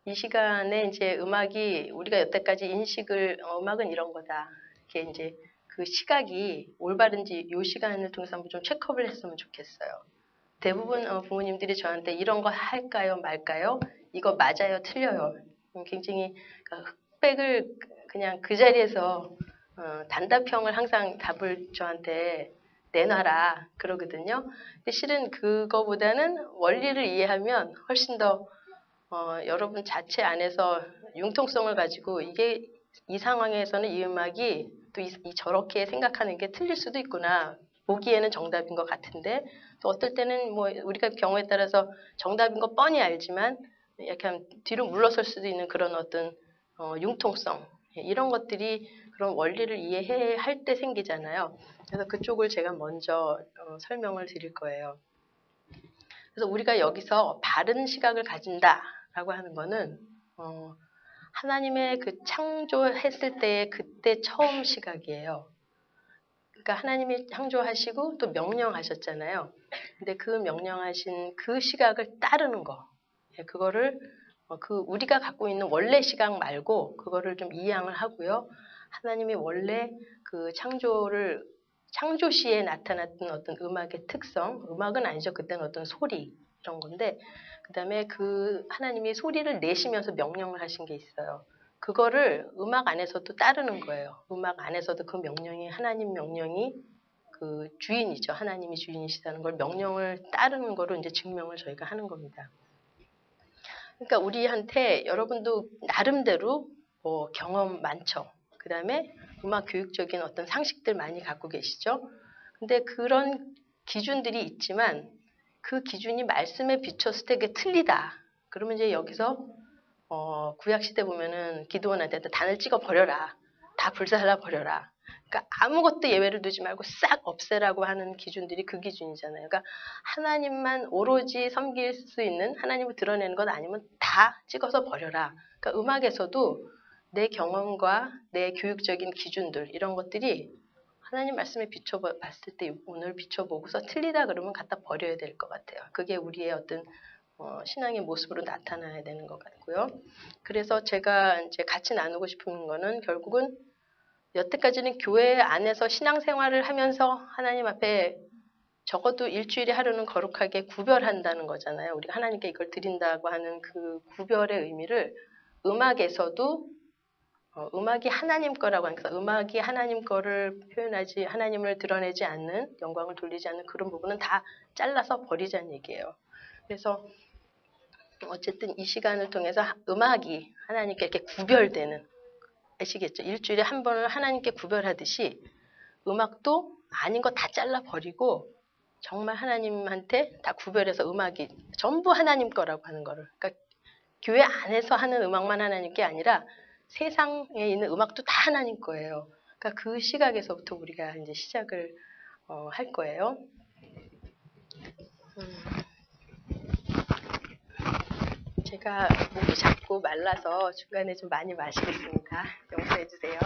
이 시간에 이제 음악이 우리가 여태까지 인식을 음악은 이런 거다. 이렇게 이제 그 시각이 올바른지 이 시간을 통해서 한번 좀 체크업을 했으면 좋겠어요. 대부분 부모님들이 저한테 이런 거 할까요, 말까요? 이거 맞아요, 틀려요. 굉장히 흑백을 그냥 그 자리에서 단답형을 항상 답을 저한테 내놔라 그러거든요. 근데 실은 그거보다는 원리를 이해하면 훨씬 더 여러분 자체 안에서 융통성을 가지고 이게 이 상황에서는 이 음악이 또 저렇게 생각하는 게 틀릴 수도 있구나. 보기에는 정답인 것 같은데 또 어떨 때는 뭐 우리가 경우에 따라서 정답인 거 뻔히 알지만 약간 뒤로 물러설 수도 있는 그런 어떤 융통성 이런 것들이 그런 원리를 이해할 때 생기잖아요. 그래서 그쪽을 제가 먼저 설명을 드릴 거예요. 그래서 우리가 여기서 바른 시각을 가진다라고 하는 거는 하나님의 그 창조했을 때의 그때 처음 시각이에요. 그러니까 하나님이 창조하시고 또 명령하셨잖아요. 근데 그 명령하신 그 시각을 따르는 거, 그거를 그 우리가 갖고 있는 원래 시각 말고 그거를 좀 이양을 하고요. 하나님이 원래 그 창조 시에 나타났던 어떤 음악의 특성, 음악은 아니죠. 그때는 어떤 소리 이런 건데, 그다음에 그 하나님이 소리를 내시면서 명령을 하신 게 있어요. 그거를 음악 안에서도 따르는 거예요. 음악 안에서도 그 명령이 하나님 명령이 그 주인이죠. 하나님이 주인이시다는 걸 명령을 따르는 거로 이제 증명을 저희가 하는 겁니다. 그러니까 우리한테 여러분도 나름대로 뭐 경험 많죠. 그 다음에 음악 교육적인 어떤 상식들 많이 갖고 계시죠. 근데 그런 기준들이 있지만 그 기준이 말씀에 비췄을 때 그게 틀리다. 그러면 이제 여기서 구약 시대 보면은 기드온한테 단을 찍어 버려라. 다 불살라 버려라. 그러니까 아무것도 예외를 두지 말고 싹 없애라고 하는 기준들이 그 기준이잖아요. 그러니까 하나님만 오로지 섬길 수 있는 하나님을 드러내는 것 아니면 다 찍어서 버려라. 그러니까 음악에서도 내 경험과 내 교육적인 기준들 이런 것들이 하나님 말씀에 비춰봤을 때 오늘 비춰보고서 틀리다 그러면 갖다 버려야 될 것 같아요. 그게 우리의 어떤 신앙의 모습으로 나타나야 되는 것 같고요. 그래서 제가 이제 같이 나누고 싶은 거는 결국은 여태까지는 교회 안에서 신앙생활을 하면서 하나님 앞에 적어도 일주일에 하루는 거룩하게 구별한다는 거잖아요. 우리가 하나님께 이걸 드린다고 하는 그 구별의 의미를 음악에서도 음악이 하나님 거라고 하니까 음악이 하나님 거를 표현하지 하나님을 드러내지 않는 영광을 돌리지 않는 그런 부분은 다 잘라서 버리자는 얘기예요. 그래서 어쨌든 이 시간을 통해서 음악이 하나님께 이렇게 구별되는 아시겠죠? 일주일에 한 번을 하나님께 구별하듯이 음악도 아닌 거 다 잘라버리고 정말 하나님한테 다 구별해서 음악이 전부 하나님 거라고 하는 거를 그러니까 교회 안에서 하는 음악만 하나님 게 아니라 세상에 있는 음악도 다 하나님 거예요. 그러니까 그 시각에서부터 우리가 이제 시작을 할 거예요. 제가 목이 자꾸 말라서 중간에 좀 많이 마시겠습니다. 용서해 주세요.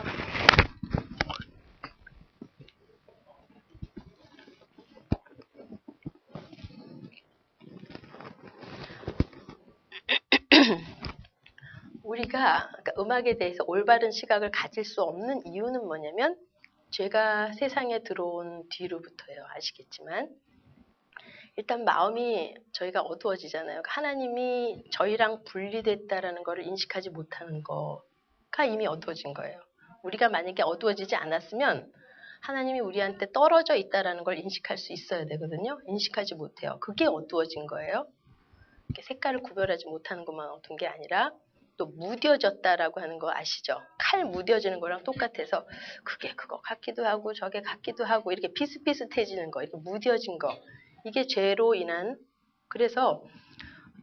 우리가 그러니까 음악에 대해서 올바른 시각을 가질 수 없는 이유는 뭐냐면 죄가 세상에 들어온 뒤로부터예요. 아시겠지만 일단 마음이 저희가 어두워지잖아요. 하나님이 저희랑 분리됐다라는 것을 인식하지 못하는 거가 이미 어두워진 거예요. 우리가 만약에 어두워지지 않았으면 하나님이 우리한테 떨어져 있다라는 걸 인식할 수 있어야 되거든요. 인식하지 못해요. 그게 어두워진 거예요. 이렇게 색깔을 구별하지 못하는 것만 어두운 게 아니라 또 무뎌졌다라고 하는 거 아시죠? 칼 무뎌지는 거랑 똑같아서 그게 그거 같기도 하고 저게 같기도 하고 이렇게 비슷비슷해지는 거, 이렇게 무뎌진 거 이게 죄로 인한 그래서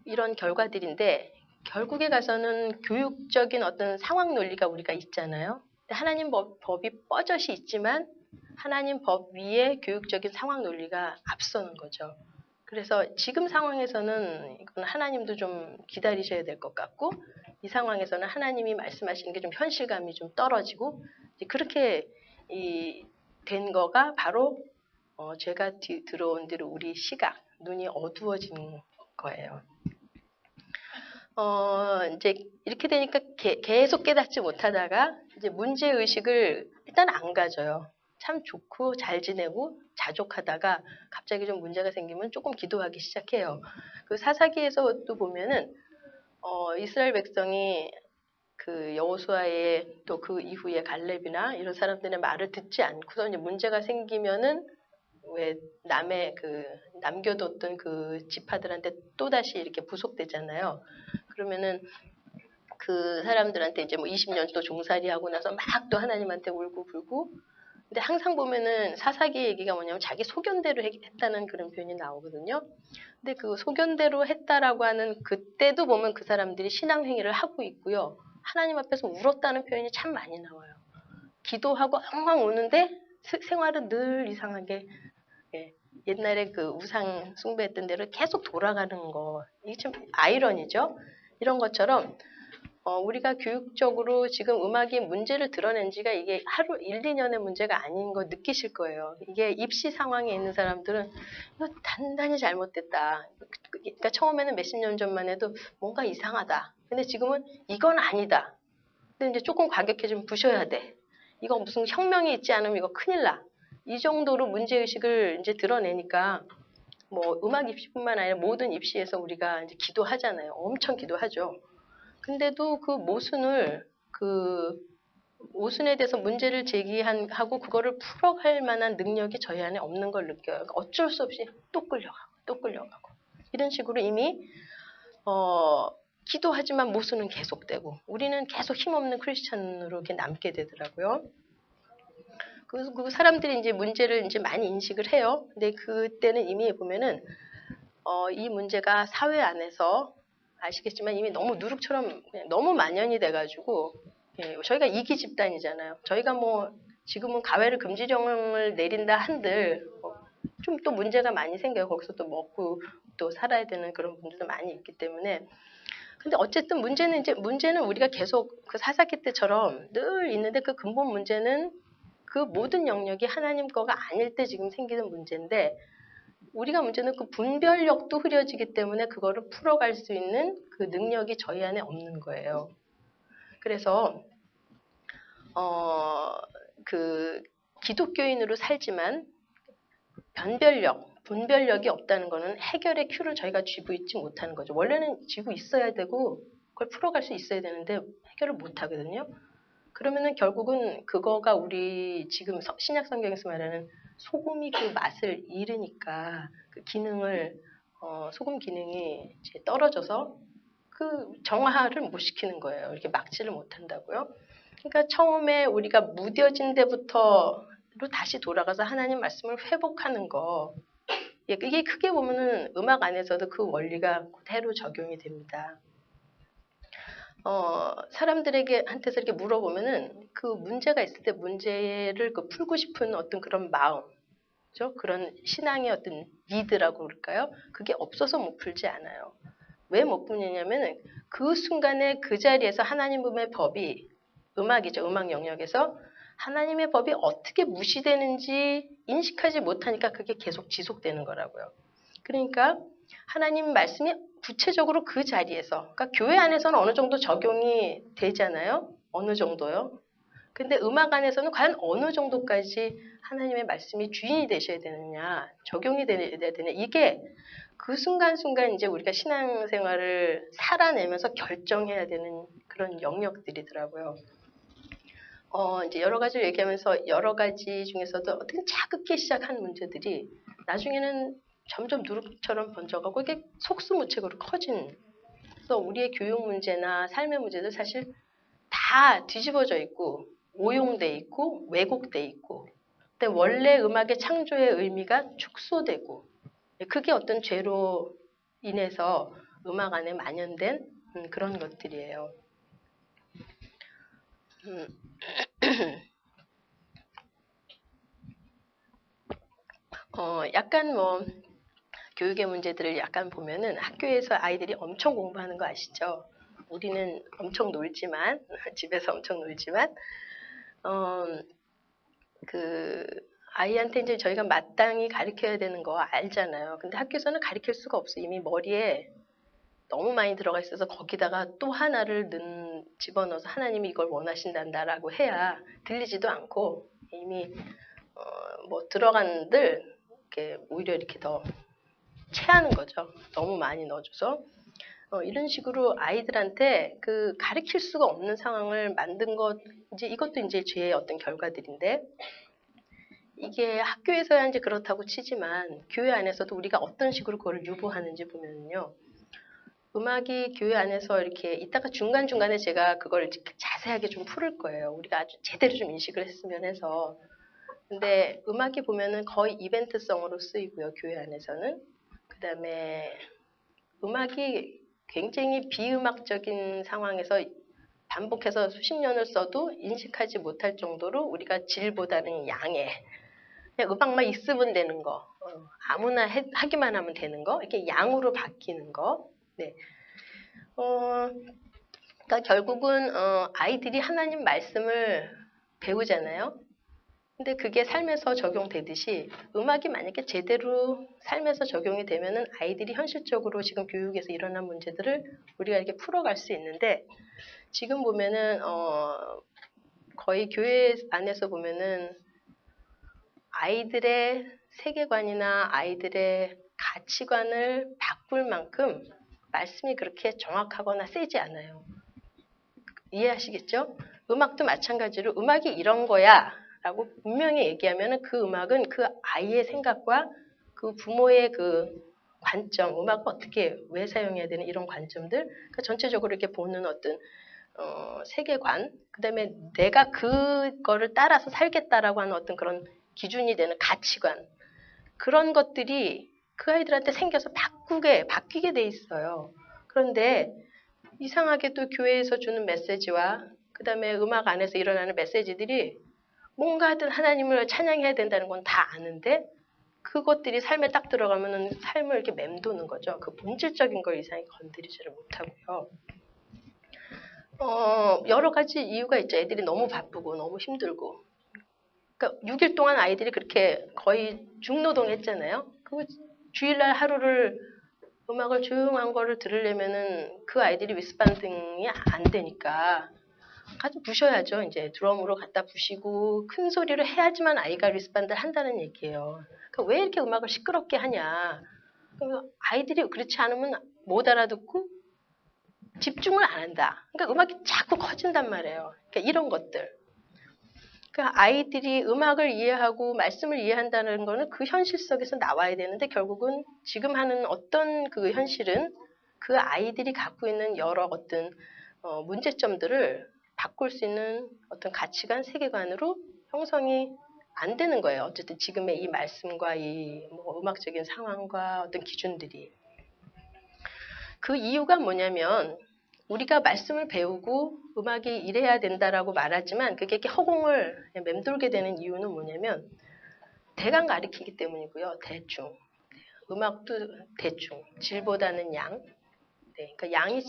이런 결과들인데 결국에 가서는 교육적인 어떤 상황 논리가 우리가 있잖아요. 하나님 법이 뻐젓이 있지만 하나님 법 위에 교육적인 상황 논리가 앞서는 거죠. 그래서 지금 상황에서는 이건 하나님도 좀 기다리셔야 될 것 같고 이 상황에서는 하나님이 말씀하시는 게 좀 현실감이 좀 떨어지고 그렇게 된 거가 바로 죄가 들어온 뒤로 우리 시각, 눈이 어두워진 거예요. 이제 이렇게 되니까 계속 깨닫지 못하다가 이제 문제의식을 일단 안 가져요. 참 좋고 잘 지내고 자족하다가 갑자기 좀 문제가 생기면 조금 기도하기 시작해요. 그 사사기에서 또 보면은 이스라엘 백성이 그 여호수아의 또 그 이후에 갈렙이나 이런 사람들의 말을 듣지 않고서 이제 문제가 생기면은 왜 남의 그 남겨뒀던 그 지파들한테 또 다시 이렇게 부속되잖아요. 그러면은 그 사람들한테 이제 뭐 20년 또 종살이 하고 나서 막 또 하나님한테 울고 불고. 근데 항상 보면은 사사기 얘기가 뭐냐면 자기 소견대로 했다는 그런 표현이 나오거든요. 근데 그 소견대로 했다라고 하는 그때도 보면 그 사람들이 신앙 행위를 하고 있고요. 하나님 앞에서 울었다는 표현이 참 많이 나와요. 기도하고 엉엉 우는데 생활은 늘 이상하게 예, 옛날에 그 우상 숭배했던 대로 계속 돌아가는 거. 이게 참 아이러니죠. 이런 것처럼 우리가 교육적으로 지금 음악이 문제를 드러낸 지가 이게 하루 1, 2년의 문제가 아닌 거 느끼실 거예요. 이게 입시 상황에 있는 사람들은 이거 단단히 잘못됐다. 그러니까 처음에는 몇십 년 전만 해도 뭔가 이상하다. 근데 지금은 이건 아니다. 근데 이제 조금 과격해지면 부셔야 돼. 이거 무슨 혁명이 있지 않으면 이거 큰일 나. 이 정도로 문제의식을 이제 드러내니까 뭐 음악 입시뿐만 아니라 모든 입시에서 우리가 이제 기도하잖아요. 엄청 기도하죠. 근데도 그 모순에 대해서 문제를 제기하고 그거를 풀어갈 만한 능력이 저희 안에 없는 걸 느껴요. 그러니까 어쩔 수 없이 또 끌려가고 또 끌려가고 이런 식으로 이미 기도하지만 모순은 계속되고 우리는 계속 힘없는 크리스찬으로 이렇게 남게 되더라고요. 그 사람들이 이제 문제를 이제 많이 인식을 해요. 근데 그때는 이미 보면은 이 문제가 사회 안에서 아시겠지만 이미 너무 누룩처럼 그냥 너무 만연이 돼가지고 예, 저희가 이기 집단이잖아요. 저희가 뭐 지금은 가외를 금지령을 내린다 한들 좀 또 문제가 많이 생겨요. 거기서 또 먹고 또 살아야 되는 그런 분들도 많이 있기 때문에. 근데 어쨌든 문제는 우리가 계속 그 사사기 때처럼 늘 있는데 그 근본 문제는 그 모든 영역이 하나님 거가 아닐 때 지금 생기는 문제인데 우리가 문제는 그 분별력도 흐려지기 때문에 그거를 풀어갈 수 있는 그 능력이 저희 안에 없는 거예요. 그래서 그 기독교인으로 살지만 분별력이 없다는 거는 해결의 큐를 저희가 쥐고 있지 못하는 거죠. 원래는 쥐고 있어야 되고 그걸 풀어갈 수 있어야 되는데 해결을 못 하거든요. 그러면은 결국은 그거가 우리 지금 신약 성경에서 말하는 소금이 그 맛을 잃으니까 그 기능을 소금 기능이 이제 떨어져서 그 정화를 못 시키는 거예요. 이렇게 막지를 못한다고요. 그러니까 처음에 우리가 무뎌진 데부터로 다시 돌아가서 하나님 말씀을 회복하는 거. 이게 크게 보면은 음악 안에서도 그 원리가 그대로 적용이 됩니다. 사람들에게 한테서 이렇게 물어보면은 그 문제가 있을 때 문제를 그 풀고 싶은 어떤 그런 마음, 그죠? 그런 신앙의 어떤 니드라고 그럴까요? 그게 없어서 못 풀지 않아요. 왜 못 풀냐면은 그 순간에 그 자리에서 하나님의 법이 음악이죠. 음악 영역에서 하나님의 법이 어떻게 무시되는지 인식하지 못하니까 그게 계속 지속되는 거라고요. 그러니까 하나님 말씀이 구체적으로 그 자리에서, 그러니까 교회 안에서는 어느 정도 적용이 되잖아요. 어느 정도요. 근데 음악 안에서는 과연 어느 정도까지 하나님의 말씀이 주인이 되셔야 되느냐, 적용이 돼야 되느냐, 이게 그 순간순간 이제 우리가 신앙생활을 살아내면서 결정해야 되는 그런 영역들이더라고요. 이제 여러 가지를 얘기하면서 여러 가지 중에서도 어떻게 자극기 시작한 문제들이 나중에는 점점 누룩처럼 번져가고 이게 속수무책으로 커진. 그래서 우리의 교육 문제나 삶의 문제도 사실 다 뒤집어져 있고 오용돼 있고 왜곡돼 있고. 근데 원래 음악의 창조의 의미가 축소되고 그게 어떤 죄로 인해서 음악 안에 만연된 그런 것들이에요. 약간 뭐 교육의 문제들을 약간 보면은 학교에서 아이들이 엄청 공부하는 거 아시죠? 우리는 엄청 놀지만 집에서 엄청 놀지만 그 아이한테 이제 저희가 마땅히 가르쳐야 되는 거 알잖아요. 근데 학교에서는 가르칠 수가 없어. 이미 머리에 너무 많이 들어가 있어서 거기다가 또 하나를 집어넣어서 하나님이 이걸 원하신단다라고 해야 들리지도 않고 이미 뭐 들어간들 이렇게 오히려 이렇게 더 체하는 거죠. 너무 많이 넣어줘서 이런 식으로 아이들한테 그 가르칠 수가 없는 상황을 만든 것 이것도 이제 죄의 어떤 결과들인데 이게 학교에서야 이제 그렇다고 치지만 교회 안에서도 우리가 어떤 식으로 그걸 유보하는지 보면요. 음악이 교회 안에서 이렇게 이따가 중간중간에 제가 그걸 자세하게 좀 풀을 거예요. 우리가 아주 제대로 좀 인식을 했으면 해서. 근데 음악이 보면은 거의 이벤트성으로 쓰이고요. 교회 안에서는. 그 다음에 음악이 굉장히 비음악적인 상황에서 반복해서 수십 년을 써도 인식하지 못할 정도로 우리가 질보다는 양에 그냥 음악만 있으면 되는 거, 아무나 하기만 하면 되는 거, 이렇게 양으로 바뀌는 거. 네. 그러니까 결국은 아이들이 하나님 말씀을 배우잖아요. 근데 그게 삶에서 적용되듯이 음악이 만약에 제대로 삶에서 적용이 되면은 아이들이 현실적으로 지금 교육에서 일어난 문제들을 우리가 이렇게 풀어갈 수 있는데 지금 보면은 거의 교회 안에서 보면은 아이들의 세계관이나 아이들의 가치관을 바꿀 만큼 말씀이 그렇게 정확하거나 세지 않아요. 이해하시겠죠? 음악도 마찬가지로 음악이 이런 거야 라고 분명히 얘기하면 그 음악은 그 아이의 생각과 그 부모의 그 관점, 음악을 어떻게 왜 사용해야 되는 이런 관점들 그러니까 전체적으로 이렇게 보는 어떤 세계관 그 다음에 내가 그거를 따라서 살겠다라고 하는 어떤 그런 기준이 되는 가치관 그런 것들이 그 아이들한테 생겨서 바뀌게 돼 있어요. 그런데 이상하게 또 교회에서 주는 메시지와 그 다음에 음악 안에서 일어나는 메시지들이 뭔가 하여튼 하나님을 찬양해야 된다는 건 다 아는데 그것들이 삶에 딱 들어가면은 삶을 이렇게 맴도는 거죠. 그 본질적인 걸 이상하게 건드리지를 못하고요. 여러 가지 이유가 있죠. 애들이 너무 바쁘고 너무 힘들고. 그러니까 6일 동안 아이들이 그렇게 거의 중노동했잖아요. 그 주일날 하루를 음악을 조용한 거를 들으려면은 그 아이들이 위스반딩이 안 되니까 아주 부셔야죠. 이제 드럼으로 갖다 부시고 큰 소리로 해야지만 아이가 리스반드를 한다는 얘기예요. 그러니까 왜 이렇게 음악을 시끄럽게 하냐. 아이들이 그렇지 않으면 못 알아듣고 집중을 안 한다. 그러니까 음악이 자꾸 커진단 말이에요. 그러니까 이런 것들. 그러니까 아이들이 음악을 이해하고 말씀을 이해한다는 거는 그 현실 속에서 나와야 되는데 결국은 지금 하는 어떤 그 현실은 그 아이들이 갖고 있는 여러 어떤 문제점들을 바꿀 수 있는 어떤 가치관, 세계관으로 형성이 안 되는 거예요. 어쨌든 지금의 이 말씀과 이 뭐 음악적인 상황과 어떤 기준들이. 그 이유가 뭐냐면 우리가 말씀을 배우고 음악이 이래야 된다라고 말하지만 그게 이렇게 허공을 맴돌게 되는 이유는 뭐냐면 대강 가리키기 때문이고요. 대충. 음악도 대충. 질보다는 양. 네, 그러니까 양이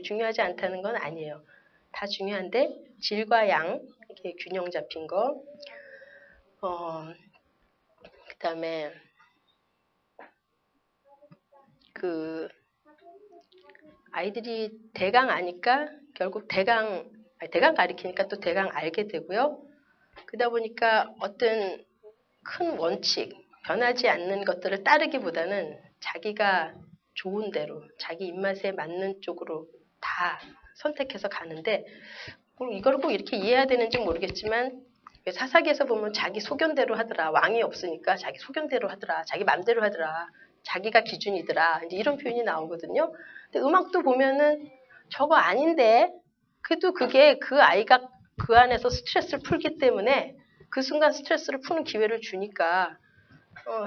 중요하지 않다는 건 아니에요. 다 중요한데 질과 양 이렇게 균형 잡힌 거. 그다음에 그 아이들이 대강 아니까 결국 대강 가리키니까 또 대강 알게 되고요. 그러다 보니까 어떤 큰 원칙, 변하지 않는 것들을 따르기보다는 자기가 좋은 대로, 자기 입맛에 맞는 쪽으로 다 선택해서 가는데 이걸 꼭 이렇게 이해해야 되는지 모르겠지만 사사기에서 보면 자기 소견대로 하더라. 왕이 없으니까 자기 소견대로 하더라. 자기 맘대로 하더라. 자기가 기준이더라. 이제 이런 표현이 나오거든요. 근데 음악도 보면은 저거 아닌데 그래도 그게 그 아이가 그 안에서 스트레스를 풀기 때문에 그 순간 스트레스를 푸는 기회를 주니까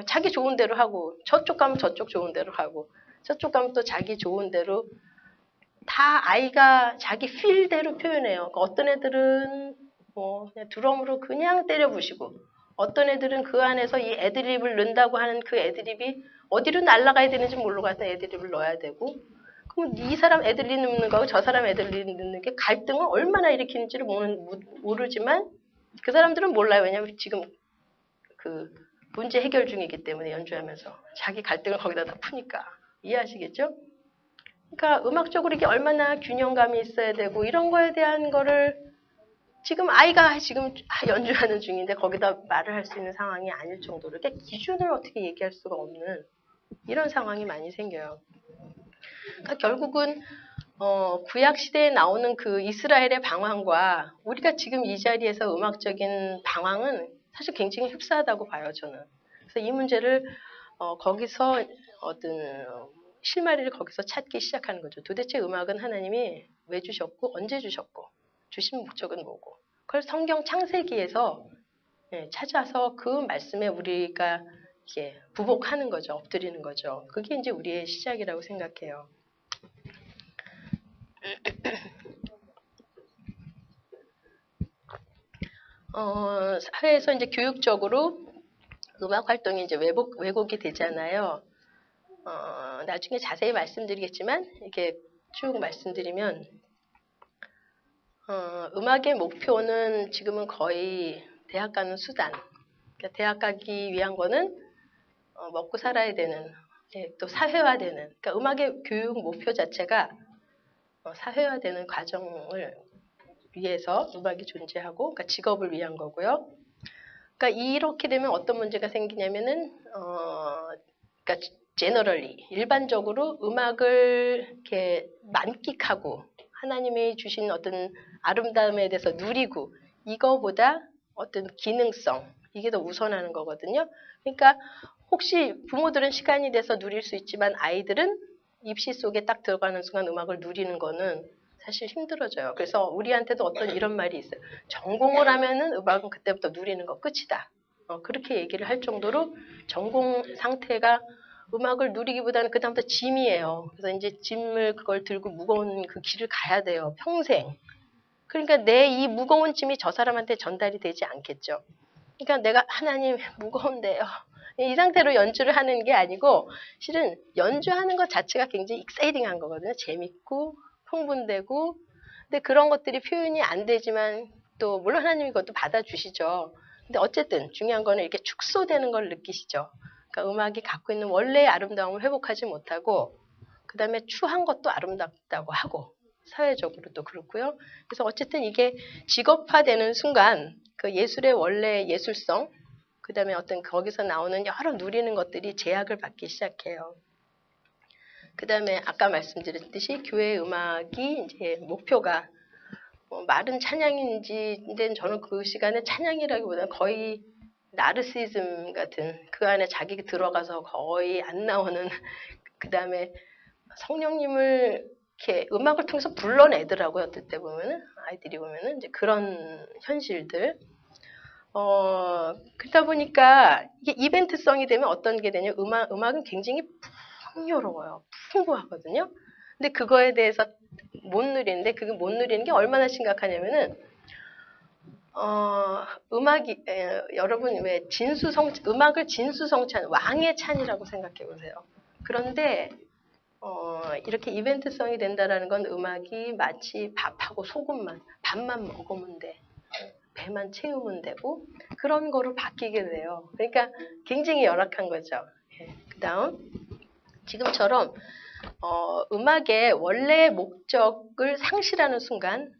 자기 좋은 대로 하고 저쪽 가면 저쪽 좋은 대로 하고 저쪽 가면 또 자기 좋은 대로 다 아이가 자기 필대로 표현해요. 그러니까 어떤 애들은 뭐 그냥 드럼으로 그냥 때려 부시고 어떤 애들은 그 안에서 이 애드립을 넣는다고 하는 그 애드립이 어디로 날아가야 되는지 모르고 하여튼 애드립을 넣어야 되고 그럼 이 사람 애드립 넣는 거하고 저 사람 애드립 넣는 게 갈등을 얼마나 일으키는지를 모르지만 그 사람들은 몰라요. 왜냐하면 지금 그 문제 해결 중이기 때문에 연주하면서 자기 갈등을 거기다 다 푸니까 이해하시겠죠? 그러니까 음악적으로 이게 얼마나 균형감이 있어야 되고 이런 거에 대한 거를 지금 아이가 지금 연주하는 중인데 거기다 말을 할 수 있는 상황이 아닐 정도로 그러니까 기준을 어떻게 얘기할 수가 없는 이런 상황이 많이 생겨요. 그러니까 결국은 구약 시대에 나오는 그 이스라엘의 방황과 우리가 지금 이 자리에서 음악적인 방황은 사실 굉장히 흡사하다고 봐요, 저는. 그래서 이 문제를 거기서 어떤 실마리를 거기서 찾기 시작하는 거죠. 도대체 음악은 하나님이 왜 주셨고 언제 주셨고 주신 목적은 뭐고 그걸 성경 창세기에서 찾아서 그 말씀에 우리가 이렇게 부복하는 거죠. 엎드리는 거죠. 그게 이제 우리의 시작이라고 생각해요. 사회에서 이제 교육적으로 음악 활동이 이제 왜곡이 되잖아요. 나중에 자세히 말씀드리겠지만 이렇게 쭉 말씀드리면 음악의 목표는 지금은 거의 대학 가는 수단. 그러니까 대학 가기 위한 거는 먹고 살아야 되는 또 사회화되는. 그러니까 음악의 교육 목표 자체가 사회화되는 과정을 위해서 음악이 존재하고, 그러니까 직업을 위한 거고요. 그러니까 이렇게 되면 어떤 문제가 생기냐면은, 그러니까 제너럴리 일반적으로 음악을 이렇게 만끽하고 하나님이 주신 어떤 아름다움에 대해서 누리고 이거보다 어떤 기능성 이게 더 우선하는 거거든요. 그러니까 혹시 부모들은 시간이 돼서 누릴 수 있지만 아이들은 입시 속에 딱 들어가는 순간 음악을 누리는 거는 사실 힘들어져요. 그래서 우리한테도 어떤 이런 말이 있어요. 전공을 하면은 음악은 그때부터 누리는 거 끝이다. 그렇게 얘기를 할 정도로 전공 상태가 음악을 누리기보다는 그다음부터 짐이에요. 그래서 이제 짐을 그걸 들고 무거운 그 길을 가야 돼요. 평생. 그러니까 내 이 무거운 짐이 저 사람한테 전달이 되지 않겠죠. 그러니까 내가 하나님 무거운데요. 이 상태로 연주를 하는 게 아니고 실은 연주하는 것 자체가 굉장히 익사이딩한 거거든요. 재밌고 흥분되고 근데 그런 것들이 표현이 안 되지만 또 물론 하나님이 그것도 받아주시죠. 근데 어쨌든 중요한 거는 이렇게 축소되는 걸 느끼시죠. 그러니까 음악이 갖고 있는 원래의 아름다움을 회복하지 못하고 그 다음에 추한 것도 아름답다고 하고 사회적으로도 그렇고요. 그래서 어쨌든 이게 직업화되는 순간 그 예술의 원래 예술성 그 다음에 어떤 거기서 나오는 여러 누리는 것들이 제약을 받기 시작해요. 그 다음에 아까 말씀드렸듯이 교회 음악이 이제 목표가 말은 찬양인지 근데 저는 그 시간에 찬양이라기보다는 거의 나르시즘 같은 그 안에 자기가 들어가서 거의 안 나오는 그 다음에 성령님을 이렇게 음악을 통해서 불러내더라고요. 어떨 때 보면은 아이들이 보면은 이제 그런 현실들. 그러다 보니까 이게 이벤트성이 되면 어떤 게 되냐? 음악은 굉장히 풍요로워요. 풍부하거든요. 근데 그거에 대해서 못 누리는데 그게 못 누리는 게 얼마나 심각하냐면은 음악이 여러분 왜 음악을 진수성찬 왕의 찬이라고 생각해 보세요. 그런데 이렇게 이벤트성이 된다라는 건 음악이 마치 밥하고 소금만 밥만 먹으면 돼. 배만 채우면 되고 그런 거로 바뀌게 돼요. 그러니까 굉장히 열악한 거죠. 그다음 지금처럼 음악의 원래 목적을 상실하는 순간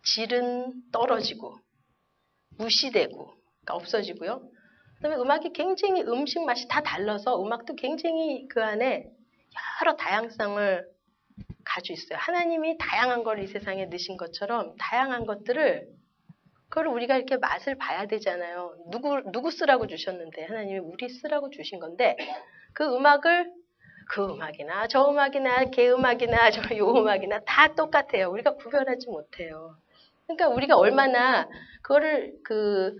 질은 떨어지고 무시되고 그러니까 없어지고요. 그다음에 음악이 굉장히 음식 맛이 다 달라서 음악도 굉장히 그 안에 여러 다양성을 가지고 있어요. 하나님이 다양한 걸 이 세상에 넣으신 것처럼 다양한 것들을 그걸 우리가 이렇게 맛을 봐야 되잖아요. 누구 쓰라고 주셨는데 하나님이 우리 쓰라고 주신 건데 그 음악을 그 음악이나 저 음악이나 걔 음악이나 요 음악이나 다 똑같아요. 우리가 구별하지 못해요. 그러니까 우리가 얼마나 그거를 그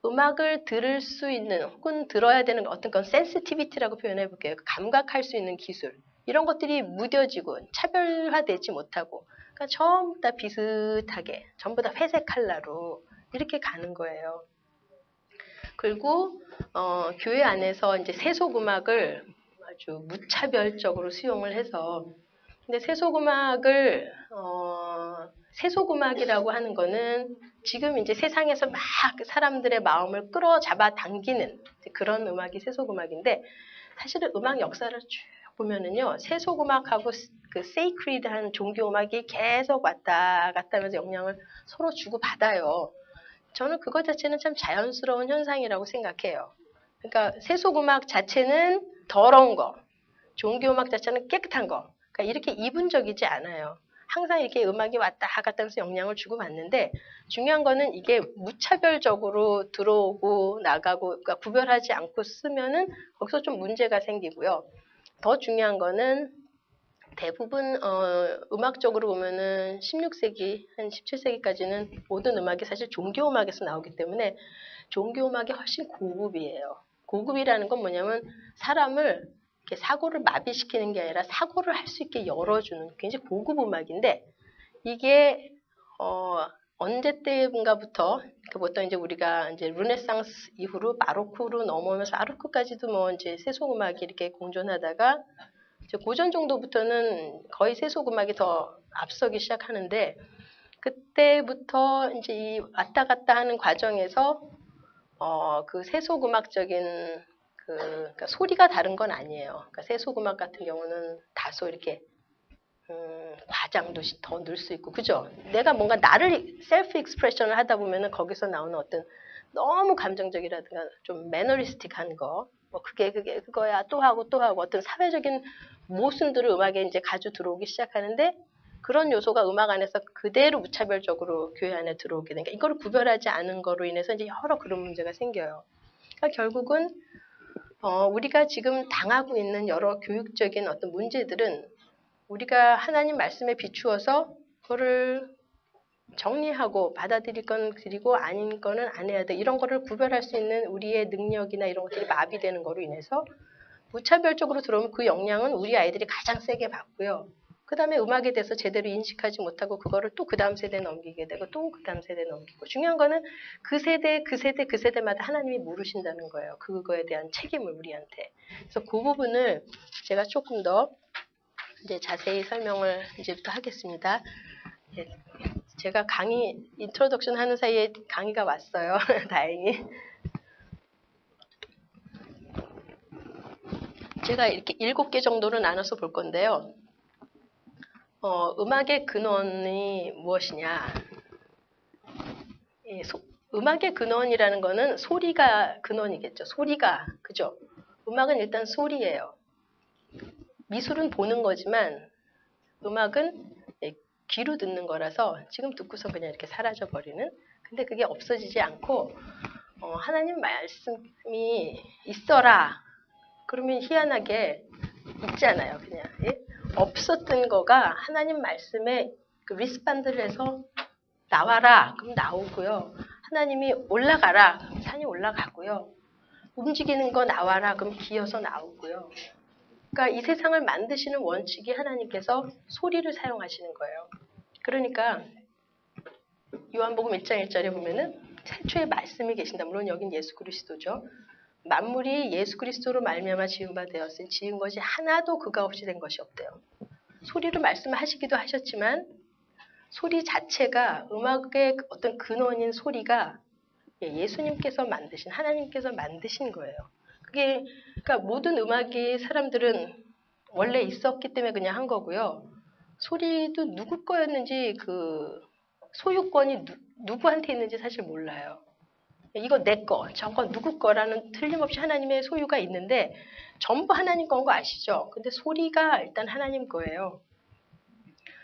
음악을 들을 수 있는 혹은 들어야 되는 어떤 건 센시티비티라고 표현해 볼게요. 감각할 수 있는 기술 이런 것들이 무뎌지고 차별화되지 못하고 그러니까 전부 다 비슷하게 전부 다 회색 칼라로 이렇게 가는 거예요. 그리고 교회 안에서 이제 세속 음악을 아주 무차별적으로 수용을 해서 근데 세속 음악이라고 하는 거는 지금 이제 세상에서 막 사람들의 마음을 끌어잡아 당기는 그런 음악이 세속 음악인데 사실은 음악 역사를 쭉 보면은요, 세속음악하고 그 세이크리드한 종교음악이 계속 왔다 갔다 하면서 영향을 서로 주고받아요. 저는 그것 자체는 참 자연스러운 현상이라고 생각해요. 그러니까 세속음악 자체는 더러운 거, 종교음악 자체는 깨끗한 거. 그러니까 이렇게 이분적이지 않아요. 항상 이렇게 음악이 왔다 갔다 하면서 영향을 주고받는데 중요한 거는 이게 무차별적으로 들어오고 나가고 그러니까 구별하지 않고 쓰면은 거기서 좀 문제가 생기고요. 더 중요한 거는 대부분 음악적으로 보면은 16세기 한 17세기까지는 모든 음악이 사실 종교음악에서 나오기 때문에 종교음악이 훨씬 고급이에요. 고급이라는 건 뭐냐면 사람을 이렇게 사고를 마비시키는 게 아니라 사고를 할 수 있게 열어주는 굉장히 고급 음악인데 이게 언제 때인가부터 보통 이제 우리가 이제 르네상스 이후로 바로크로 넘어오면서 바로크까지도 뭐 이제 세속 음악이 이렇게 공존하다가 이제 고전 정도부터는 거의 세속 음악이 더 앞서기 시작하는데 그때부터 이제 이 왔다 갔다 하는 과정에서 그 세속 음악적인 그러니까 소리가 다른 건 아니에요. 그러니까 세속 음악 같은 경우는 다소 이렇게 과장도 더 넣을 수 있고, 그죠? 내가 뭔가 나를 셀프 익스프레션을 하다 보면은 거기서 나오는 어떤 너무 감정적이라든가 좀 매너리스틱한 거, 뭐 그거야 또 하고 어떤 사회적인 모순들을 음악에 이제 가져 들어오기 시작하는데 그런 요소가 음악 안에서 그대로 무차별적으로 교회 안에 들어오게 되니까 이걸 구별하지 않은 거로 인해서 이제 여러 그런 문제가 생겨요. 그러니까 결국은 우리가 지금 당하고 있는 여러 교육적인 어떤 문제들은 우리가 하나님 말씀에 비추어서 그거를 정리하고 받아들일 건 드리고 아닌 거는 안 해야 돼. 이런 거를 구별할 수 있는 우리의 능력이나 이런 것들이 마비되는 거로 인해서 무차별적으로 들어오면 그 영향은 우리 아이들이 가장 세게 받고요. 그 다음에 음악에 대해서 제대로 인식하지 못하고 그거를 또 그 다음 세대에 넘기게 되고 또 그 다음 세대에 넘기고 중요한 거는 그 세대마다 하나님이 물으신다는 거예요. 그거에 대한 책임을 우리한테. 그래서 그 부분을 제가 조금 더 이제 자세히 설명을 이제부터 하겠습니다. 예, 제가 강의 인트로덕션 하는 사이에 강의가 왔어요. 다행히. 제가 이렇게 7개 정도로 나눠서 볼 건데요. 음악의 근원이 무엇이냐? 음악의 근원이라는 거는 소리가 근원이겠죠. 소리가, 그죠? 음악은 일단 소리예요. 미술은 보는 거지만 음악은 귀로 듣는 거라서 지금 듣고서 그냥 이렇게 사라져 버리는. 근데 그게 없어지지 않고 하나님 말씀이 있어라. 그러면 희한하게 있잖아요. 그냥 없었던 거가 하나님 말씀에 그 리스판드를 해서 나와라. 그럼 나오고요. 하나님이 올라가라. 그럼 산이 올라가고요. 움직이는 거 나와라. 그럼 기어서 나오고요. 그러니까 이 세상을 만드시는 원칙이 하나님께서 소리를 사용하시는 거예요. 그러니까 요한복음 1장 1절에 보면은 태초에 말씀이 계신다. 물론 여긴 예수 그리스도죠. 만물이 예수 그리스도로 말미암아 지은 바 되었으니 지은 것이 하나도 그가 없이 된 것이 없대요. 소리로 말씀하시기도 하셨지만 소리 자체가 음악의 어떤 근원인 소리가 예수님께서 만드신 하나님께서 만드신 거예요. 그게 그러니까 모든 음악이 사람들은 원래 있었기 때문에 그냥 한 거고요. 소리도 누구 거였는지 그 소유권이 누구한테 있는지 사실 몰라요. 이거 내 거, 저거 누구 거라는 틀림없이 하나님의 소유가 있는데 전부 하나님 건 거 아시죠? 근데 소리가 일단 하나님 거예요.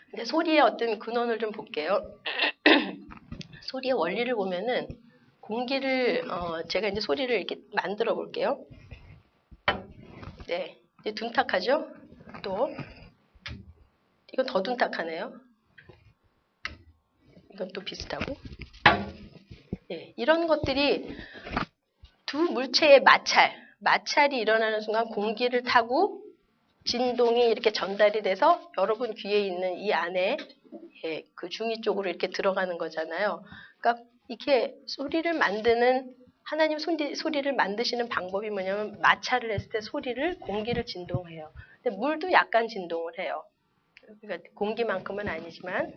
근데 소리의 어떤 근원을 좀 볼게요. 소리의 원리를 보면은 공기를 제가 이제 소리를 이렇게 만들어 볼게요. 네, 이제 둔탁하죠? 또 이건 더 둔탁하네요. 이건 또 비슷하고. 네, 이런 것들이 두 물체의 마찰이 일어나는 순간 공기를 타고 진동이 이렇게 전달이 돼서 여러분 귀에 있는 이 안에 그 중위 쪽으로 이렇게 들어가는 거잖아요. 그러니까 이렇게 소리를 만드는 하나님 소리를 만드시는 방법이 뭐냐면 마찰을 했을 때 공기를 진동해요. 근데 물도 약간 진동을 해요. 그러니까 공기만큼은 아니지만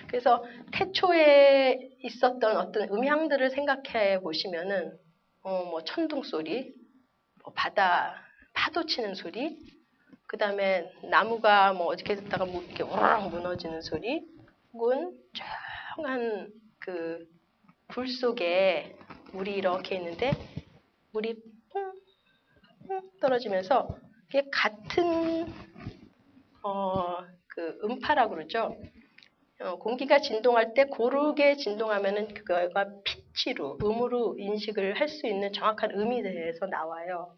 그래서 태초에 있었던 어떤 음향들을 생각해 보시면은 뭐 천둥 소리, 뭐 바다 파도 치는 소리, 그 다음에 나무가 뭐 어떻게 됐다가 이렇게 우르르 무너지는 소리, 혹은 조용한 그 불 속에 물이 이렇게 있는데 물이 퐁 떨어지면서 그게 같은 그 음파라고 그러죠. 공기가 진동할 때 고르게 진동하면은 그거가 피치로, 음으로 인식을 할 수 있는 정확한 음이 돼서 나와요.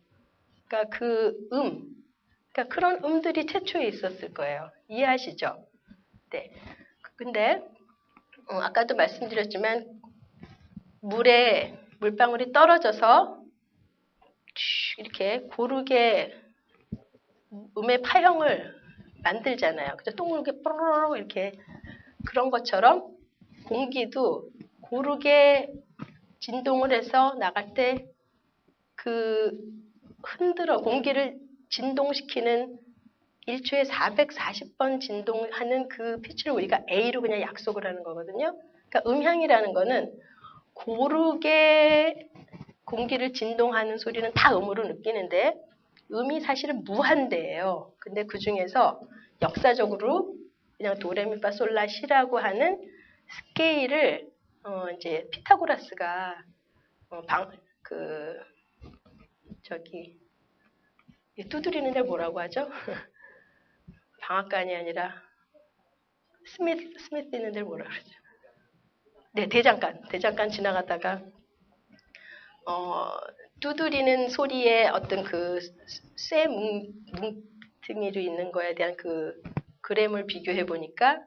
그러니까 그러니까 그런 음들이 태초에 있었을 거예요. 이해하시죠? 네. 근데 아까도 말씀드렸지만 물에 물방울이 떨어져서 이렇게 고르게 음의 파형을 만들잖아요. 그죠? 동그랗게 뽀로로 이렇게 그런 것처럼 공기도 고르게 진동을 해서 나갈 때 그 흔들어 공기를 진동시키는 1초에 440번 진동하는 그 피치를 우리가 A로 그냥 약속을 하는 거거든요. 그러니까 음향이라는 거는 고르게 공기를 진동하는 소리는 다 음으로 느끼는데 음이 사실은 무한대예요. 근데 그 중에서 역사적으로 그냥 도레미파솔라시라고 하는 스케일을 이제 피타고라스가 두드리는 데 뭐라고 하죠? 방앗간이 아니라 스미스 있는 데를 뭐라 그러죠? 네, 대장간 지나가다가 두드리는 소리의 어떤 그 쇠 뭉텅이로 있는 거에 대한 그 그램을 비교해 보니까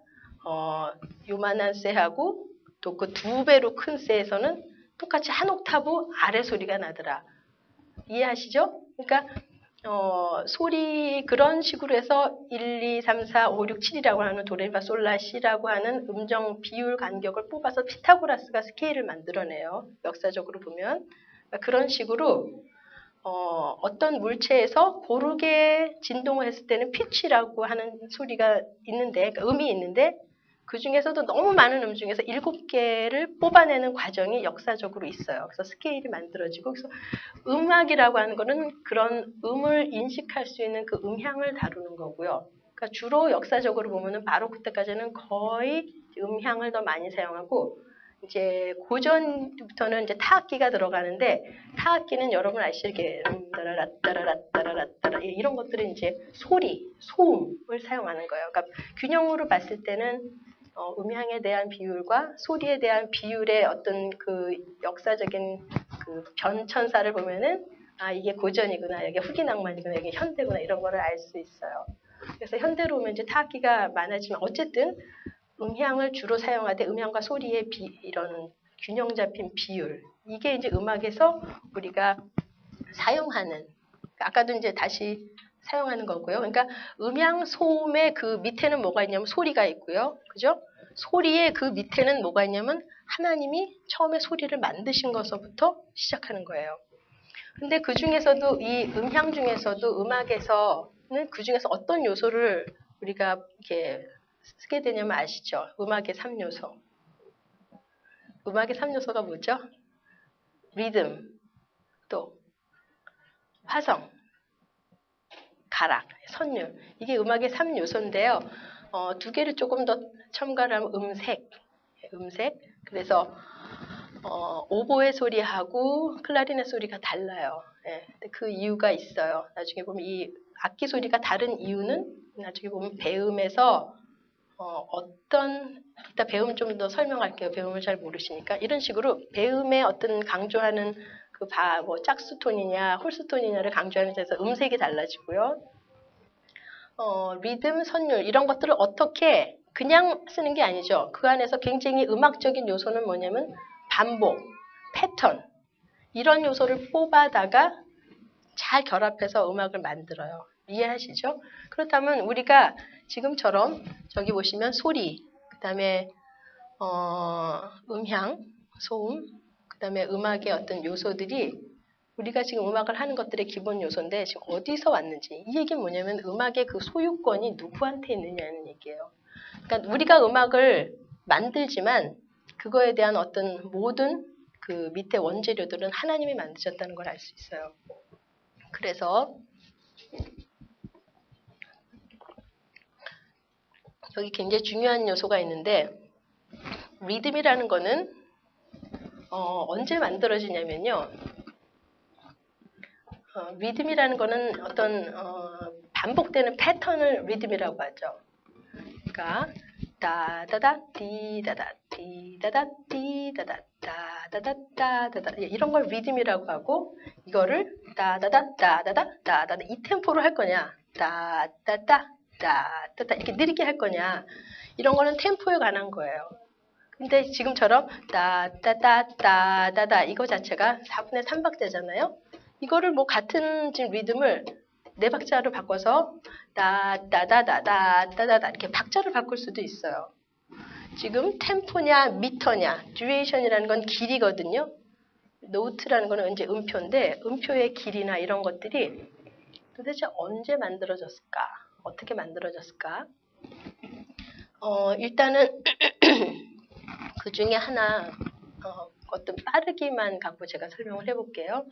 요만한 쇠하고 또 그 2배로 큰 쇠에서는 똑같이 한 옥타브 아래 소리가 나더라. 이해하시죠? 그러니까 소리 그런 식으로 해서 1, 2, 3, 4, 5, 6, 7이라고 하는 도레미파솔라시라고 하는 음정 비율 간격을 뽑아서 피타고라스가 스케일을 만들어내요. 역사적으로 보면. 그러니까 그런 식으로 어떤 물체에서 고르게 진동을 했을 때는 피치라고 하는 소리가 있는데, 그러니까 음이 있는데 그 중에서도 너무 많은 음 중에서 7개를 뽑아내는 과정이 역사적으로 있어요. 그래서 스케일이 만들어지고, 그래서 음악이라고 하는 거는 그런 음을 인식할 수 있는 그 음향을 다루는 거고요. 그러니까 주로 역사적으로 보면은 바로 그때까지는 거의 음향을 더 많이 사용하고, 이제 고전부터는 이제 타악기가 들어가는데, 타악기는 여러분 아시게 따라라따라라따라라따라 이런 것들은 이제 소음을 사용하는 거예요. 그러니까 균형으로 봤을 때는 음향에 대한 비율과 소리에 대한 비율의 어떤 그 역사적인 그 변천사를 보면은 이게 고전이구나, 이게 후기 낭만이구나, 이게 현대구나 이런 거를 알 수 있어요. 그래서 현대로 오면 이제 타악기가 많아지면 어쨌든 음향을 주로 사용하되 음향과 소리의 이런 균형 잡힌 비율, 이게 이제 음악에서 우리가 사용하는, 아까도 이제 다시 사용하는 거고요. 그러니까 음향 소음의 그 밑에는 뭐가 있냐면 소리가 있고요. 그죠? 소리의 그 밑에는 뭐가 있냐면 하나님이 처음에 소리를 만드신 것서부터 시작하는 거예요. 근데 그 중에서도 이 음향 중에서도 음악에서는 그 중에서 어떤 요소를 우리가 이렇게 쓰게 되냐면 아시죠? 음악의 3요소. 음악의 3요소가 뭐죠? 리듬, 또 화성, 가락, 선율. 이게 음악의 3요소인데요. 2개를 조금 더 첨가를 하면 음색. 그래서 오보의 소리하고 클라리넷 소리가 달라요. 예, 그 이유가 있어요. 나중에 보면 이 악기 소리가 다른 이유는 나중에 보면 배음에서 이따 배음 좀 더 설명할게요. 배음을 잘 모르시니까. 이런 식으로 배음의 어떤 강조하는 뭐 짝수톤이냐 홀수톤이냐를 강조하는 데서 음색이 달라지고요. 리듬, 선율 이런 것들을 어떻게 그냥 쓰는 게 아니죠. 그 안에서 굉장히 음악적인 요소는 뭐냐면 반복, 패턴 이런 요소를 뽑아다가 잘 결합해서 음악을 만들어요. 이해하시죠? 그렇다면 우리가 지금처럼 저기 보시면 소리, 그 다음에 음향, 소음, 그 다음에 음악의 어떤 요소들이 우리가 지금 음악을 하는 것들의 기본 요소인데 지금 어디서 왔는지, 이 얘기는 뭐냐면 음악의 그 소유권이 누구한테 있느냐는 얘기예요. 그러니까 우리가 음악을 만들지만 그거에 대한 어떤 모든 그 밑에 원재료들은 하나님이 만드셨다는 걸 알 수 있어요. 그래서 여기 굉장히 중요한 요소가 있는데 리듬이라는 거는 언제 만들어지냐면요. 리듬이라는 거는 어떤 반복되는 패턴을 리듬이라고 하죠. 그러니까 따다다 띠다다 띠다다 띠다다 따다다다다다 이런 걸 리듬이라고 하고 이거를 따다다 따다다 따다다 이 템포로 할 거냐 따다다 따다다 이렇게 느리게 할 거냐 이런 거는 템포에 관한 거예요. 근데 지금처럼 따다다 따다다 이거 자체가 4분의 3박자잖아요. 이거를 뭐 같은 지금 리듬을 4박자로 바꿔서 따다다다다다다 이렇게 박자를 바꿀 수도 있어요. 지금 템포냐 미터냐 듀레이션이라는 건 길이거든요. 노트라는 거는 이제 음표인데 음표의 길이나 이런 것들이 도대체 언제 만들어졌을까? 어떻게 만들어졌을까? 일단은 그 중에 하나 어떤 빠르기만 갖고 제가 설명을 해볼게요.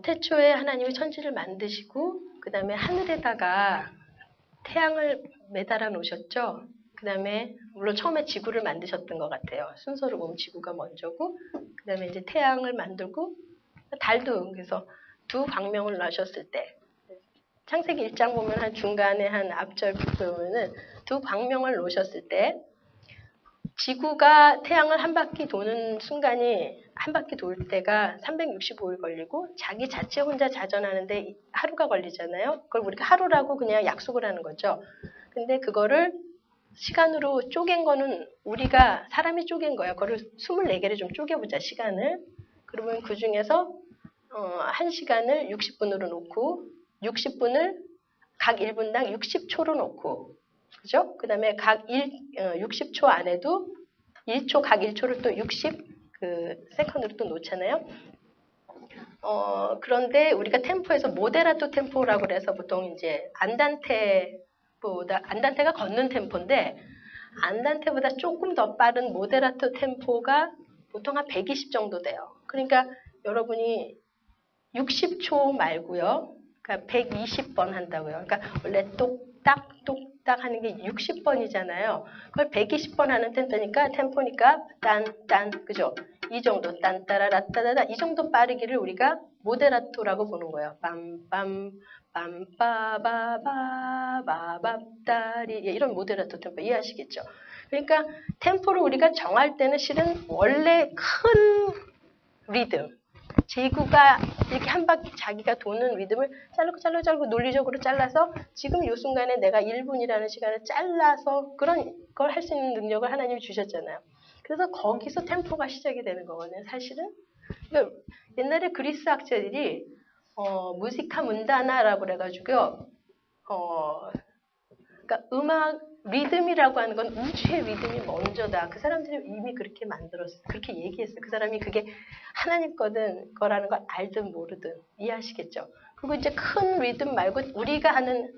태초에 하나님이 천지를 만드시고 그 다음에 하늘에다가 태양을 매달아 놓으셨죠. 그 다음에 물론 처음에 지구를 만드셨던 것 같아요. 순서로 보면 지구가 먼저고 그 다음에 이제 태양을 만들고 달도 그래서 두 광명을 낳으셨을 때 창세기 1장 보면 한 중간에 한 앞절 보면은 두 광명을 놓으셨을 때 지구가 태양을 한 바퀴 도는 순간이 한 바퀴 돌 때가 365일 걸리고 자기 자체 혼자 자전하는데 하루가 걸리잖아요. 그걸 우리가 하루라고 그냥 약속을 하는 거죠. 근데 그거를 시간으로 쪼갠 거는 우리가 사람이 쪼갠 거예요. 그거를 24개를 좀 쪼개보자 시간을. 그러면 그 중에서 1시간을 60분으로 놓고 60분을 각 1분당 60초로 놓고 그죠? 그 다음에 각 60초 안에도 1초, 각 1초를 또 60세컨드로 또 놓잖아요. 그런데 우리가 템포에서 모데라토 템포라고 그래서 보통 이제 안단테가 걷는 템포인데 안단테보다 조금 더 빠른 모데라토 tempo가 보통 한 120 정도 돼요. 그러니까 여러분이 60초 말고요. 그러니까 120번 한다고요. 그러니까 원래 똑딱 하는 게 60번이잖아요. 그걸 120번 하는 템포니까 딴 그죠? 이 정도 딴따라라따다다 이 정도 빠르기를 우리가 모데라토라고 보는 거예요. 빰빰 빰빠바바바바밥다리 이런 모데라토 템포 이해하시겠죠? 그러니까 템포를 우리가 정할 때는 실은 원래 큰 리듬 지구가 이렇게 한 바퀴 자기가 도는 리듬을 자르고 논리적으로 잘라서 지금 이 순간에 내가 1분이라는 시간을 잘라서 그런 걸 할 수 있는 능력을 하나님이 주셨잖아요. 그래서 거기서 템포가 시작이 되는 거거든요. 사실은 그러니까 옛날에 그리스 학자들이 무지카 문다나라고 그래가지고요. 그러니까 음악 리듬이라고 하는 건 우주의 리듬이 먼저다. 그 사람들이 이미 그렇게 만들었어요. 그렇게 얘기했어요. 그 사람이 그게 하나님 거라는 걸 알든 모르든 이해하시겠죠. 그리고 이제 큰 리듬 말고 우리가 하는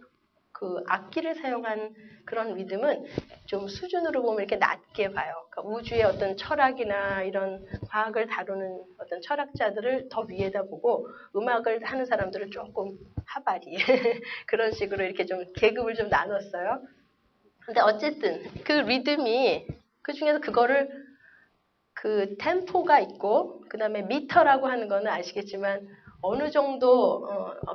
그 악기를 사용한 그런 리듬은 좀 수준으로 보면 이렇게 낮게 봐요. 그러니까 우주의 어떤 철학이나 이런 과학을 다루는 어떤 철학자들을 더 위에다 보고 음악을 하는 사람들을 조금 하바리 그런 식으로 이렇게 좀 계급을 좀 나눴어요. 근데 어쨌든 그 리듬이 그 중에서 그거를 그 템포가 있고 그 다음에 미터라고 하는 거는 아시겠지만 어느 정도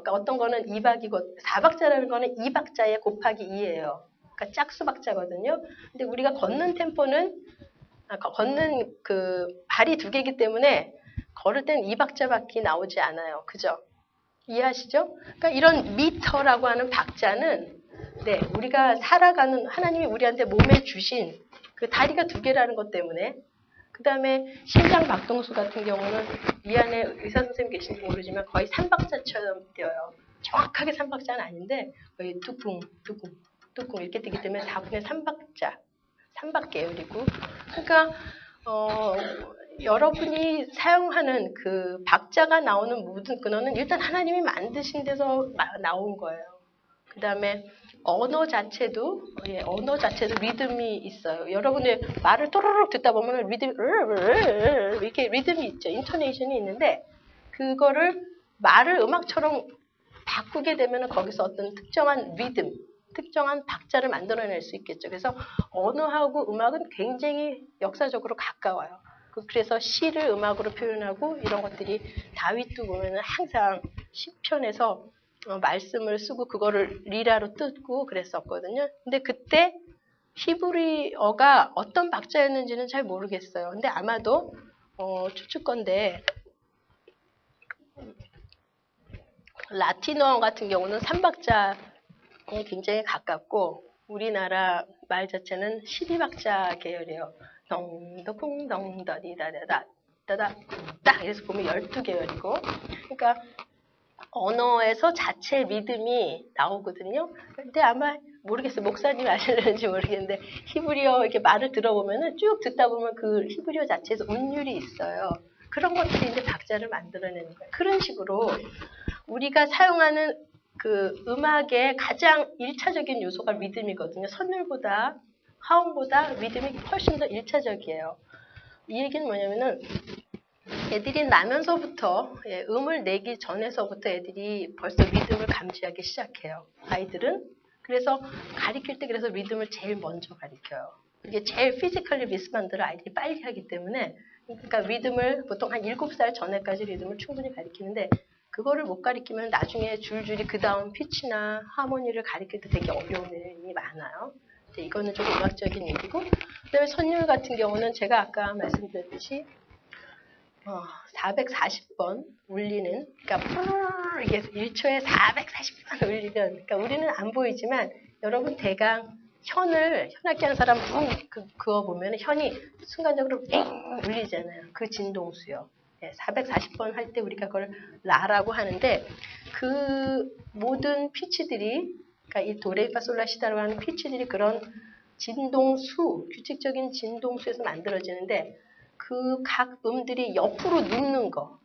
어떤 거는 2박이고 4박자라는 거는 2박자에 곱하기 2예요. 그러니까 짝수박자거든요. 근데 우리가 걷는 템포는 걷는 그 발이 2개이기 때문에 걸을 땐 2박자밖에 나오지 않아요. 그죠? 이해하시죠? 그러니까 이런 미터라고 하는 박자는 네, 우리가 살아가는 하나님이 우리한테 몸에 주신 그 다리가 2개라는 것 때문에 그 다음에 심장 박동수 같은 경우는 이 안에 의사 선생님 계신지 모르지만 거의 3박자처럼 뛰어요. 정확하게 3박자는 아닌데 거의 뚜쿵 이렇게 뛰기 때문에 4분의 3박계열이고 그러니까 여러분이 사용하는 그 박자가 나오는 모든 근원은 일단 하나님이 만드신 데서 나온 거예요. 그 다음에 언어 자체도 리듬이 있어요. 여러분의 말을 또르륵 듣다 보면 이렇게 리듬이 있죠. 인토네이션이 있는데 그거를 말을 음악처럼 바꾸게 되면 거기서 어떤 특정한 리듬 특정한 박자를 만들어낼 수 있겠죠. 그래서 언어하고 음악은 굉장히 역사적으로 가까워요. 그래서 시를 음악으로 표현하고 이런 것들이 다윗도 보면은 항상 시편에서 말씀을 쓰고 그거를 리라로 뜯고 그랬었거든요. 근데 그때 히브리어가 어떤 박자였는지는 잘 모르겠어요. 근데 아마도 추측건데 라틴어 같은 경우는 3박자에 굉장히 가깝고 우리나라 말 자체는 12박자 계열이에요. 덩더쿵 덩더디다다다 다다 딱 그래서 보면 12계열이고 그러니까 언어에서 자체 리듬이 나오거든요. 근데 아마 모르겠어요. 목사님 아실는지 모르겠는데 히브리어 이렇게 말을 들어보면은 쭉 듣다 보면 그 히브리어 자체에서 운율이 있어요. 그런 것들이 이제 박자를 만들어내는 거예요. 그런 식으로 우리가 사용하는 그 음악의 가장 1차적인 요소가 리듬이거든요. 선율보다 화음보다 리듬이 훨씬 더 1차적이에요. 이 얘기는 뭐냐면은 애들이 나면서부터 음을 내기 전에서부터 애들이 벌써 리듬을 감지하기 시작해요. 아이들은. 그래서 가르칠 때 그래서 리듬을 제일 먼저 가르쳐요. 이게 제일 피지컬리 리스반드를 아이들이 빨리 하기 때문에 그러니까 리듬을 보통 한 7살 전에까지 리듬을 충분히 가르치는데 그거를 못 가르치면 나중에 줄줄이 그 다음 피치나 하모니를 가르칠 때 되게 어려운 일이 많아요. 이거는 좀 음악적인 얘기고 그다음에 선율 같은 경우는 제가 아까 말씀드렸듯이 440번 울리는, 그러니까 이게 1초에 440번 울리면, 그러니까 우리는 안 보이지만 여러분 대강 현악기 하는 사람 그거 보면 현이 순간적으로 땡 울리잖아요. 그 진동수요. 440번 할 때 우리가 그걸 라라고 하는데 그 모든 피치들이, 그러니까 이 도레미파솔라시다라고 하는 피치들이 그런 진동수, 규칙적인 진동수에서 만들어지는데 그 각 음들이 옆으로 눕는 거.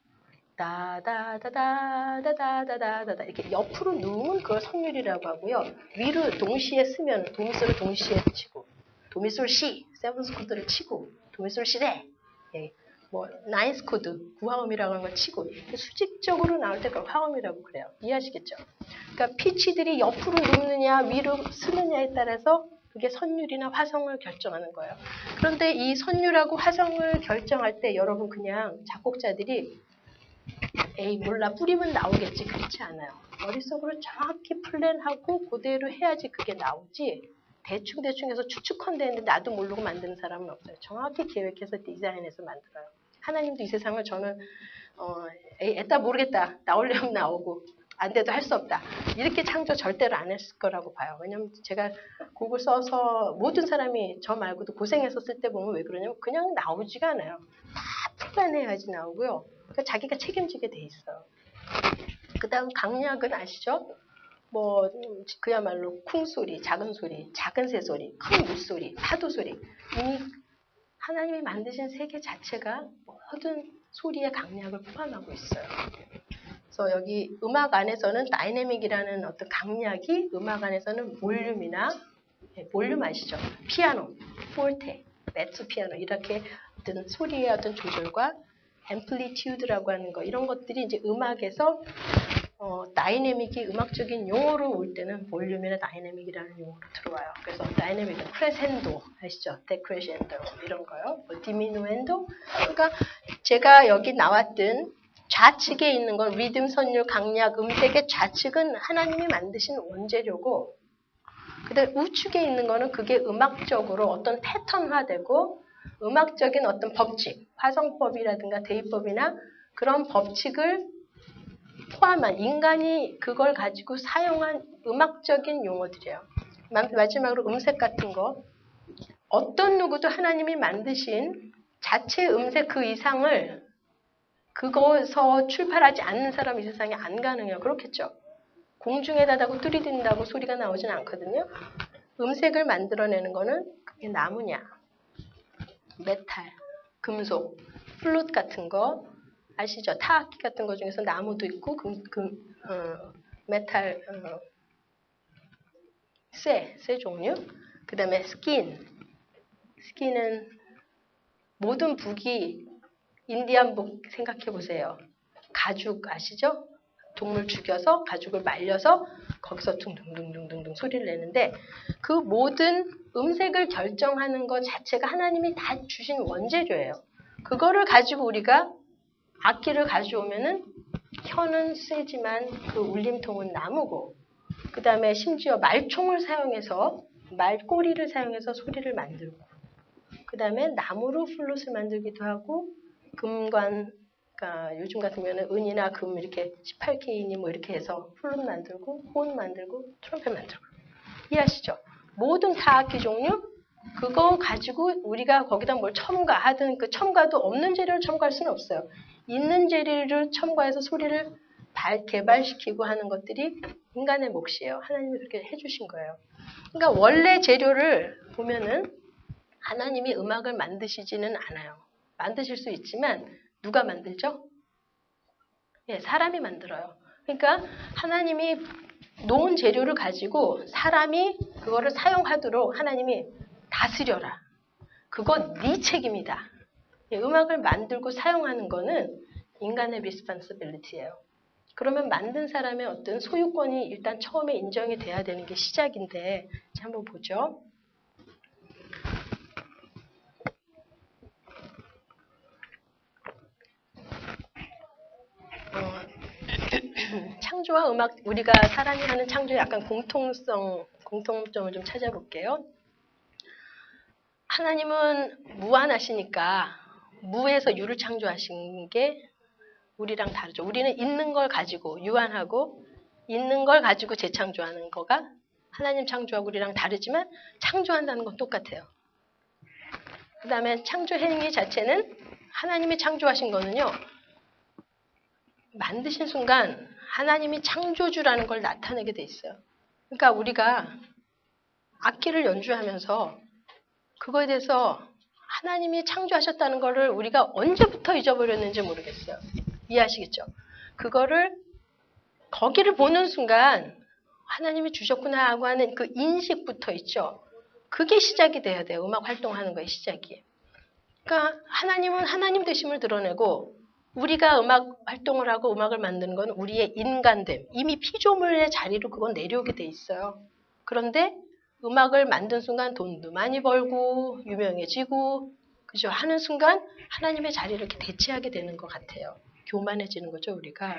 다다다다다다다다다 이렇게 옆으로 누우면 그걸 선율이라고 하고요. 위로 동시에 쓰면 도미솔을 동시에 치고 도미솔 시, 세븐스 코드를 치고 도미솔 시레, 뭐 나인스 코드, 구화음이라고 하는 걸 치고 수직적으로 나올 때 그걸 화음이라고 그래요. 이해하시겠죠? 그러니까 피치들이 옆으로 눕느냐 위로 쓰느냐에 따라서 그게 선율이나 화성을 결정하는 거예요. 그런데 이 선율하고 화성을 결정할 때 여러분 그냥 작곡자들이 에이 몰라 뿌리면 나오겠지 그렇지 않아요. 머릿속으로 정확히 플랜하고 그대로 해야지 그게 나오지 대충 해서 추측컨대 했는데 나도 모르고 만드는 사람은 없어요. 정확히 계획해서 디자인해서 만들어요. 하나님도 이 세상을 저는 에따 모르겠다 나오려면 나오고 안 돼도 할 수 없다. 이렇게 창조 절대로 안 했을 거라고 봐요. 왜냐면 제가 곡을 써서 모든 사람이 저 말고도 고생해서 쓸 때 보면 왜 그러냐면 그냥 나오지가 않아요. 다 플랜해야지 나오고요. 그러니까 자기가 책임지게 돼 있어요. 그 다음 강약은 아시죠? 뭐 그야말로 쿵소리, 작은 소리, 작은 새소리, 큰 물소리, 파도소리 이미 하나님이 만드신 세계 자체가 모든 소리의 강약을 포함하고 있어요. 그래서 여기 음악 안에서는 다이내믹이라는 어떤 강약이 음악 안에서는 볼륨이나 볼륨 아시죠? 피아노, 폴테, 메투 피아노 이렇게 어떤 소리의 어떤 조절과 앰플리튜드라고 하는 거 이런 것들이 이제 음악에서 다이내믹이 음악적인 용어로 올 때는 볼륨이나 다이내믹이라는 용어로 들어와요. 그래서 다이내믹은 크레센도 아시죠? 데크레센도 이런 거요. 뭐 디미누엔도. 그러니까 제가 여기 나왔던 좌측에 있는 건 리듬, 선율, 강약, 음색의 좌측은 하나님이 만드신 원재료고 그다음 우측에 있는 거는 그게 음악적으로 어떤 패턴화되고 음악적인 어떤 법칙, 화성법이라든가 대입법이나 그런 법칙을 포함한 인간이 그걸 가지고 사용한 음악적인 용어들이에요. 마지막으로 음색 같은 거. 어떤 누구도 하나님이 만드신 자체 음색 그 이상을 그거에서 출발하지 않는 사람 이 세상에 안 가능해요. 그렇겠죠? 공중에다 대고 뚜리든다고 소리가 나오진 않거든요. 음색을 만들어내는 거는 그게 나무냐, 메탈, 금속, 플룻 같은 거 아시죠? 타악기 같은 거 중에서 나무도 있고 메탈, 쇠 종류. 그 다음에 스킨은 모든 북이 인디안북 생각해 보세요. 가죽 아시죠? 동물 죽여서 가죽을 말려서 거기서 둥둥둥둥둥 소리를 내는데 그 모든 음색을 결정하는 것 자체가 하나님이 다 주신 원재료예요. 그거를 가지고 우리가 악기를 가져오면은 혀는 쇠지만 그 울림통은 나무고 그 다음에 심지어 말총을 사용해서 말꼬리를 사용해서 소리를 만들고 그 다음에 나무로 플룻을 만들기도 하고 금관 그러니까 요즘 같으면 은이나 금 이렇게 18K니 뭐 이렇게 해서 플룻 만들고 혼 만들고 트럼펫 만들고 이해하시죠? 모든 타악기 종류 그거 가지고 우리가 거기다 뭘 첨가하든 그 첨가도 없는 재료를 첨가할 수는 없어요. 있는 재료를 첨가해서 소리를 개발시키고 하는 것들이 인간의 몫이에요. 하나님이 그렇게 해주신 거예요. 그러니까 원래 재료를 보면은 하나님이 음악을 만드시지는 않아요. 만드실 수 있지만 누가 만들죠? 예, 사람이 만들어요. 그러니까 하나님이 놓은 재료를 가지고 사람이 그거를 사용하도록 하나님이 다스려라. 그건 네 책임이다. 예, 음악을 만들고 사용하는 거는 인간의 responsibility예요. 그러면 만든 사람의 어떤 소유권이 일단 처음에 인정이 돼야 되는 게 시작인데 자, 한번 보죠. 창조와 음악, 우리가 사람이 하는 창조의 약간 공통점을 좀 찾아볼게요. 하나님은 무한하시니까 무에서 유를 창조하신 게 우리랑 다르죠. 우리는 있는 걸 가지고 유한하고 있는 걸 가지고 재창조하는 거가 하나님 창조하고 우리랑 다르지만 창조한다는 건 똑같아요. 그 다음에 창조 행위 자체는 하나님이 창조하신 거는요. 만드신 순간 하나님이 창조주라는 걸 나타내게 돼 있어요. 그러니까 우리가 악기를 연주하면서 그거에 대해서 하나님이 창조하셨다는 거를 우리가 언제부터 잊어버렸는지 모르겠어요. 이해하시겠죠? 그거를 거기를 보는 순간 하나님이 주셨구나 하고 하는 그 인식부터 있죠. 그게 시작이 돼야 돼요. 음악 활동하는 거의 시작이. 그러니까 하나님은 하나님 되심을 드러내고 우리가 음악 활동을 하고 음악을 만드는 건 우리의 인간됨, 이미 피조물의 자리로 그건 내려오게 돼 있어요. 그런데 음악을 만든 순간 돈도 많이 벌고 유명해지고 그죠? 하는 순간 하나님의 자리를 이렇게 대체하게 되는 것 같아요. 교만해지는 거죠, 우리가.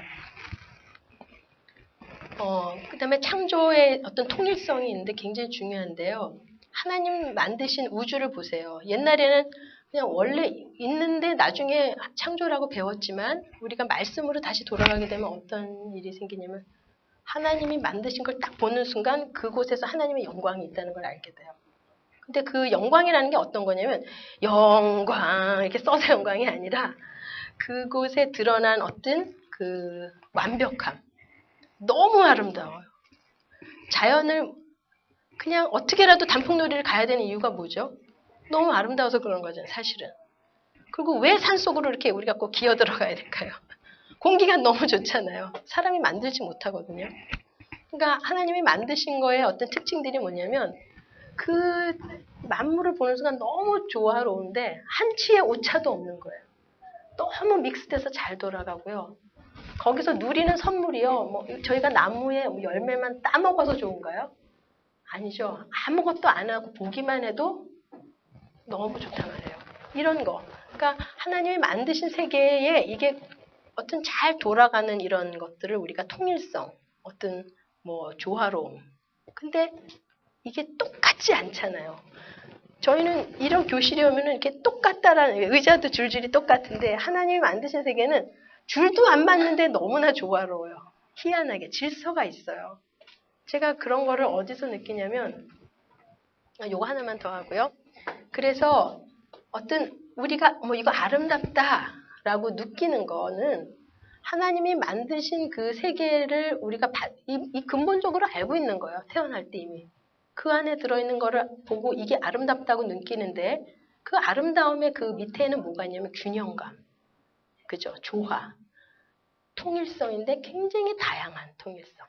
그 다음에 창조의 어떤 통일성이 있는데 굉장히 중요한데요. 하나님 만드신 우주를 보세요. 옛날에는 그냥 원래 있는데 나중에 창조라고 배웠지만 우리가 말씀으로 다시 돌아가게 되면 어떤 일이 생기냐면 하나님이 만드신 걸 딱 보는 순간 그곳에서 하나님의 영광이 있다는 걸 알게 돼요. 근데 그 영광이라는 게 어떤 거냐면 영광 이렇게 써서 영광이 아니라 그곳에 드러난 어떤 그 완벽함. 너무 아름다워요. 자연을 그냥 어떻게라도 단풍놀이를 가야 되는 이유가 뭐죠? 너무 아름다워서 그런 거잖아요, 사실은. 그리고 왜 산속으로 이렇게 우리가 꼭 기어 들어가야 될까요? 공기가 너무 좋잖아요. 사람이 만들지 못하거든요. 그러니까 하나님이 만드신 거에 어떤 특징들이 뭐냐면 그 만물을 보는 순간 너무 조화로운데 한치의 오차도 없는 거예요. 너무 믹스돼서 잘 돌아가고요. 거기서 누리는 선물이요. 뭐 저희가 나무에 열매만 따먹어서 좋은가요? 아니죠. 아무것도 안 하고 보기만 해도 너무 좋단 말이에요. 이런 거. 그러니까 하나님이 만드신 세계에 이게 어떤 잘 돌아가는 이런 것들을 우리가 통일성, 어떤 뭐 조화로움. 근데 이게 똑같지 않잖아요. 저희는 이런 교실에 오면 이렇게 똑같다라는 의자도 줄줄이 똑같은데 하나님이 만드신 세계는 줄도 안 맞는데 너무나 조화로워요. 희한하게 질서가 있어요. 제가 그런 거를 어디서 느끼냐면 요거 하나만 더 하고요. 그래서 어떤 우리가 뭐 이거 아름답다라고 느끼는 거는 하나님이 만드신 그 세계를 우리가 이 근본적으로 알고 있는 거예요. 태어날 때 이미. 그 안에 들어있는 거를 보고 이게 아름답다고 느끼는데 그 아름다움의 그 밑에는 뭐가 있냐면 균형감. 그죠? 조화. 통일성인데 굉장히 다양한 통일성.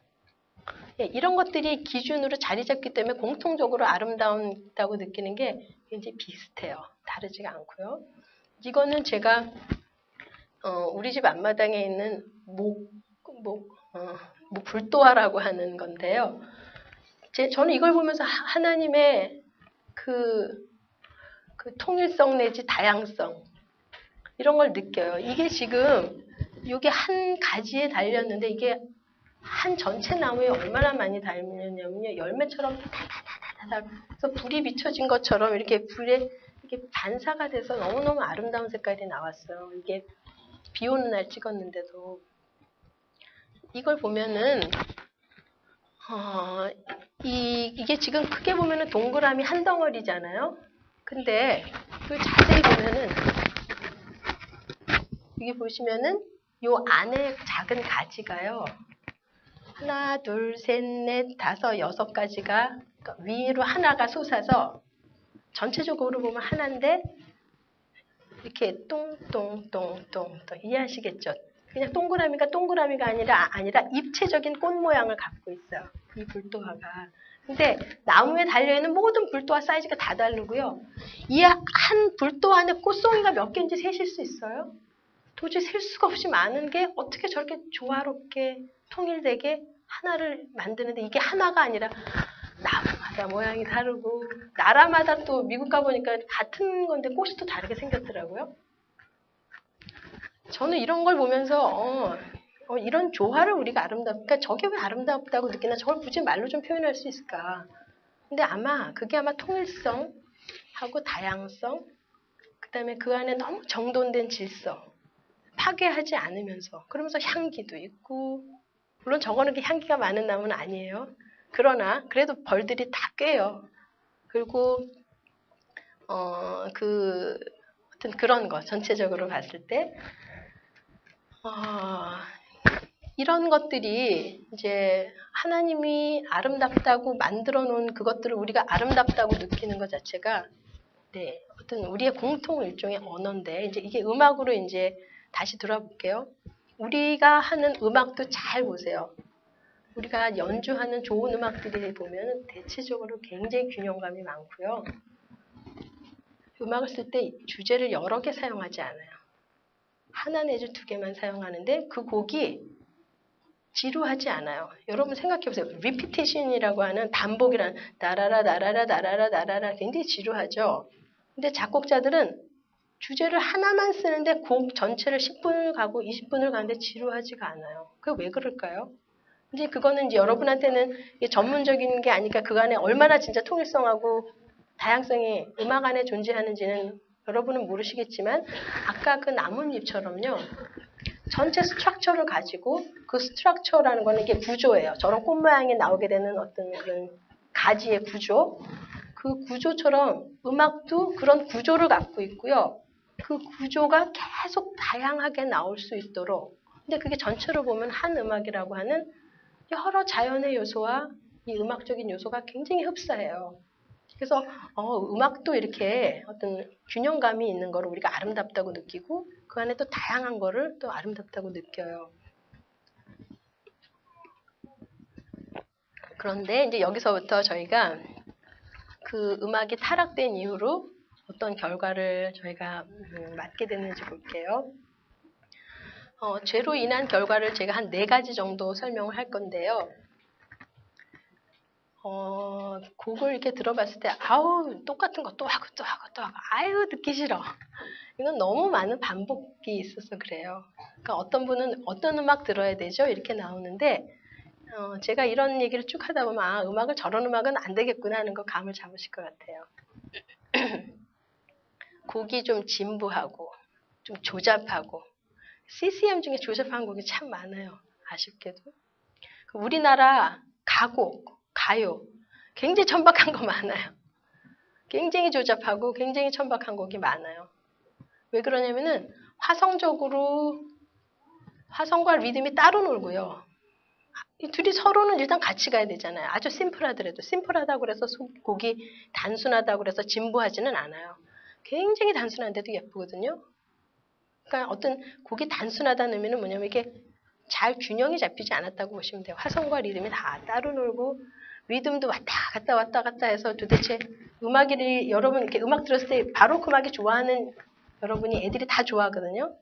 예, 이런 것들이 기준으로 자리 잡기 때문에 공통적으로 아름다운다고 느끼는 게 굉장히 비슷해요. 다르지가 않고요. 이거는 제가 우리 집 앞마당에 있는 뭐 불도화라고 하는 건데요. 저는 이걸 보면서 하나님의 그 통일성 내지 다양성 이런 걸 느껴요. 이게 지금 이게 한 가지에 달렸는데 이게 한 전체 나무에 얼마나 많이 달렸냐면요. 열매처럼 다다다다다 그래서 불이 비춰진 것처럼 이렇게 불에 이렇게 반사가 돼서 너무너무 아름다운 색깔이 나왔어요. 이게 비 오는 날 찍었는데도 이걸 보면은 이게 지금 크게 보면은 동그라미 한 덩어리잖아요. 근데 그 자세히 보면은 여기 보시면은 요 안에 작은 가지가요. 하나, 둘, 셋, 넷, 다섯, 여섯 가지가 위로 하나가 솟아서 전체적으로 보면 하나인데 이렇게 똥똥똥똥똥 이해하시겠죠? 그냥 동그라미가 아니라 입체적인 꽃 모양을 갖고 있어요. 이 불도화가. 근데 나무에 달려있는 모든 불도화 사이즈가 다 다르고요. 이 한 불도화 안에 꽃송이가 몇 개인지 세실 수 있어요? 도저히 셀 수가 없이 많은 게 어떻게 저렇게 조화롭게 통일되게 하나를 만드는데 이게 하나가 아니라 나무마다 모양이 다르고 나라마다 또 미국 가보니까 같은 건데 꽃이 또 다르게 생겼더라고요. 저는 이런 걸 보면서 이런 조화를 우리가 그러니까 저게 왜 아름답다고 느끼나 저걸 굳이 말로 좀 표현할 수 있을까. 근데 그게 아마 통일성하고 다양성 그 다음에 그 안에 너무 정돈된 질서 파괴하지 않으면서 그러면서 향기도 있고 물론 저거는 향기가 많은 나무는 아니에요. 그러나 그래도 벌들이 다 꿰요. 그리고 어떤 그런 거 전체적으로 봤을 때 이런 것들이 이제 하나님이 아름답다고 만들어 놓은 그것들을 우리가 아름답다고 느끼는 것 자체가 어떤 우리의 공통 일종의 언어인데 이제 이게 음악으로 이제 다시 들어볼게요. 우리가 하는 음악도 잘 보세요. 우리가 연주하는 좋은 음악들이 보면 대체적으로 굉장히 균형감이 많고요. 음악을 쓸 때 주제를 여러 개 사용하지 않아요. 하나 내지 두 개만 사용하는데 그 곡이 지루하지 않아요. 여러분 생각해보세요. 리피테이션이라고 하는 반복이라는 나라라 나라라 나라라 나라라 굉장히 지루하죠. 근데 작곡자들은 주제를 하나만 쓰는데 곡 전체를 10분을 가고 20분을 가는데 지루하지가 않아요. 그게 왜 그럴까요? 이제 그거는 이제 여러분한테는 전문적인 게 아니까 그 안에 얼마나 진짜 통일성하고 다양성이 음악 안에 존재하는지는 여러분은 모르시겠지만 아까 그 나뭇잎처럼요. 전체 스트럭처를 가지고 그 스트럭처라는 거는 이게 구조예요. 저런 꽃 모양이 나오게 되는 어떤 그런 가지의 구조. 그 구조처럼 음악도 그런 구조를 갖고 있고요. 그 구조가 계속 다양하게 나올 수 있도록 근데 그게 전체로 보면 한 음악이라고 하는 여러 자연의 요소와 이 음악적인 요소가 굉장히 흡사해요. 그래서 음악도 이렇게 어떤 균형감이 있는 거를 우리가 아름답다고 느끼고 그 안에 또 다양한 거를 또 아름답다고 느껴요. 그런데 이제 여기서부터 저희가 그 음악이 타락된 이후로 어떤 결과를 저희가 맞게 됐는지 볼게요. 죄로 인한 결과를 제가 한 4가지 정도 설명을 할 건데요. 곡을 이렇게 들어봤을 때 똑같은 거 또 하고 또 하고 또 하고 아유 듣기 싫어. 이건 너무 많은 반복이 있어서 그래요. 그러니까 어떤 분은 어떤 음악 들어야 되죠? 이렇게 나오는데 제가 이런 얘기를 쭉 하다 보면 음악을 저런 음악은 안 되겠구나 하는 거 감을 잡으실 것 같아요. 곡이 좀 진부하고 좀 조잡하고 CCM 중에 조잡한 곡이 참 많아요. 아쉽게도. 우리나라 가요 굉장히 천박한 거 많아요. 굉장히 조잡하고 굉장히 천박한 곡이 많아요. 왜 그러냐면은 화성과 리듬이 따로 놀고요. 이 둘이 서로는 일단 같이 가야 되잖아요. 아주 심플하더라도 심플하다고 그래서 곡이 단순하다고 그래서 진부하지는 않아요. 굉장히 단순한데도 예쁘거든요. 그러니까 어떤 곡이 단순하다는 의미는 뭐냐면 이게 잘 균형이 잡히지 않았다고 보시면 돼요. 화성과 리듬이 다 따로 놀고 리듬도 왔다 갔다 해서 도대체 여러분 이렇게 음악 들었을 때 바로크 음악이 좋아하는 여러분이 애들이 다 좋아하거든요.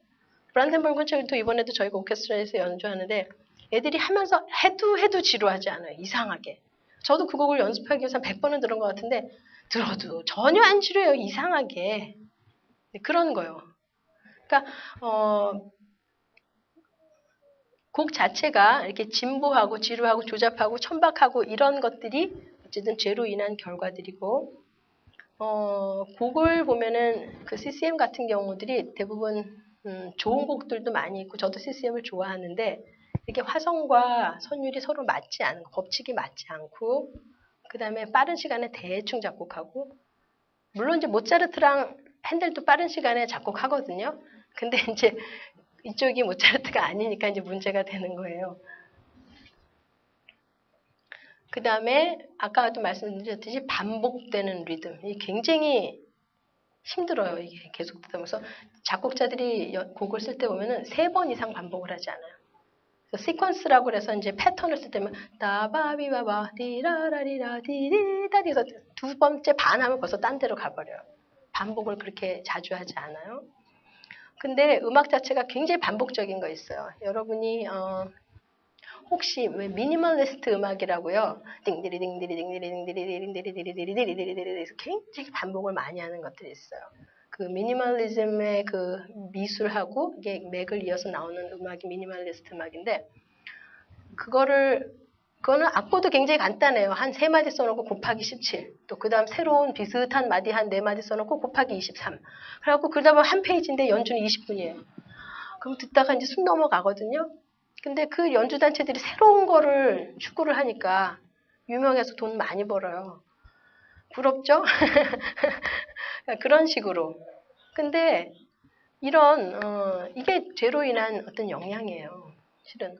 브란덴버그 콘체르토 이번에도 저희가 오케스트라에서 연주하는데 애들이 하면서 해도 지루하지 않아요. 이상하게. 저도 그 곡을 연습하기 위해서 100번은 들은 것 같은데 들어도 전혀 안 지루해요. 이상하게. 그런 거요. 그러니까 곡 자체가 이렇게 진보하고 지루하고 조잡하고 천박하고 이런 것들이 어쨌든 죄로 인한 결과들이고 곡을 보면은 그 CCM 같은 경우들이 대부분 좋은 곡들도 많이 있고 저도 CCM을 좋아하는데 이렇게 화성과 선율이 서로 맞지 않은 법칙이 맞지 않고 그 다음에 빠른 시간에 대충 작곡하고 물론 이제 모차르트랑 핸델도 빠른 시간에 작곡하거든요. 근데 이제 이쪽이 모차르트가 아니니까 이제 문제가 되는 거예요. 그 다음에 아까도 말씀드렸듯이 반복되는 리듬. 이게 굉장히 힘들어요. 이게 계속 듣면서 작곡자들이 곡을 쓸 때 보면은 3번 이상 반복을 하지 않아요. 시퀀스라고 그래서 이제 패턴을 쓸 때면 따바비바바 디라라리라 디디다디서 2번째 반하면 벌써 딴 데로 가버려요. 반복을 그렇게 자주 하지 않아요. 근데 음악 자체가 굉장히 반복적인 거 있어요. 여러분이 혹시 왜 미니멀리스트 음악이라고요? 띵디리 띵디리 띵디리 띵디리 띵디리 띵디리 띵디리 굉장히 반복을 많이 하는 것들이 있어요. 그 미니멀리즘의 그 미술하고 이게 맥을 이어서 나오는 음악이 미니멀리스트 음악인데 그거는 악보도 굉장히 간단해요. 한 3마디 써놓고 곱하기 17. 또 그 다음 새로운 비슷한 마디 한 4마디 써놓고 곱하기 23. 그래갖고 그러다 보면 한 페이지인데 연주는 20분이에요. 그럼 듣다가 이제 숨 넘어가거든요. 근데 그 연주 단체들이 새로운 거를 추구를 하니까 유명해서 돈 많이 벌어요. 부럽죠? 그런 식으로. 근데 이게 죄로 인한 어떤 영향이에요. 실은.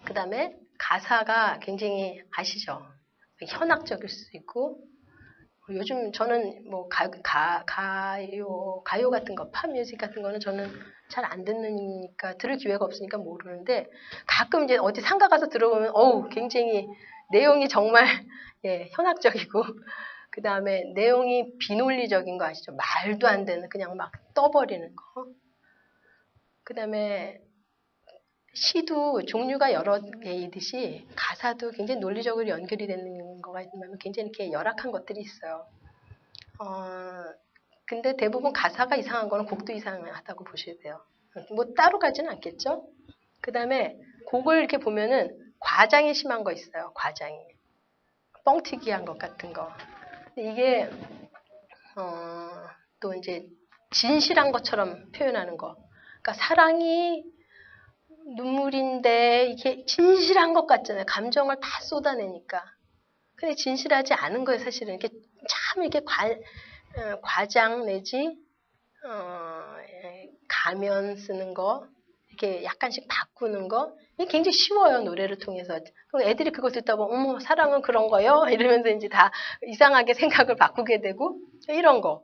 그 다음에 가사가 굉장히 아시죠? 현악적일 수 있고 요즘 저는 뭐 가요 같은 거, 팝뮤직 같은 거는 저는 잘 안 듣으니까 들을 기회가 없으니까 모르는데 가끔 이제 어디 상가 가서 들어보면 어우 굉장히 내용이 정말 예, 현악적이고 그 다음에 내용이 비논리적인 거 아시죠? 말도 안 되는 그냥 막 떠버리는 거. 그 다음에 시도 종류가 여러 개이듯이 가사도 굉장히 논리적으로 연결이 되는 거가 있으면 굉장히 이렇게 열악한 것들이 있어요. 근데 대부분 가사가 이상한 거는 곡도 이상하다고 보셔야 돼요. 뭐 따로 가지는 않겠죠? 그 다음에 곡을 이렇게 보면은 과장이 심한 거 있어요. 과장이. 뻥튀기한 것 같은 거. 이게 또 이제 진실한 것처럼 표현하는 거. 그러니까 사랑이 눈물인데 이게 진실한 것 같잖아요. 감정을 다 쏟아내니까. 근데 진실하지 않은 거예요. 사실은 이렇게 참 이렇게 과장 내지 가면 쓰는 거 이렇게 약간씩 바꾸는 거 이게 굉장히 쉬워요. 노래를 통해서. 그럼 애들이 그거 듣다 보면 어머 사랑은 그런 거요? 이러면서 이제 다 이상하게 생각을 바꾸게 되고 이런 거.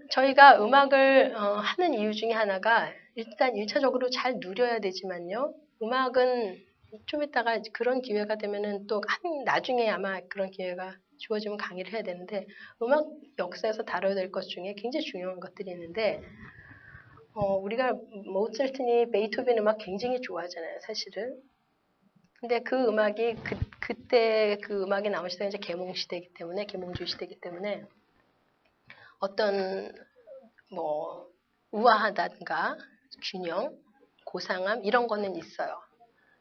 저희가 음악을 하는 이유 중에 하나가 일단 1차적으로 잘 누려야 되지만요. 음악은 좀 이따가 그런 기회가 되면은 또 나중에 아마 그런 기회가 주어지면 강의를 해야 되는데 음악 역사에서 다뤄야 될 것 중에 굉장히 중요한 것들이 있는데 우리가 모차르트니 베이토벤 음악 굉장히 좋아하잖아요. 사실은. 근데 그 음악이 그때 그 음악이 나온 시대가 이제 계몽시대이기 때문에 계몽주의 시대이기 때문에 어떤 뭐 우아하다든가 균형, 고상함 이런 거는 있어요.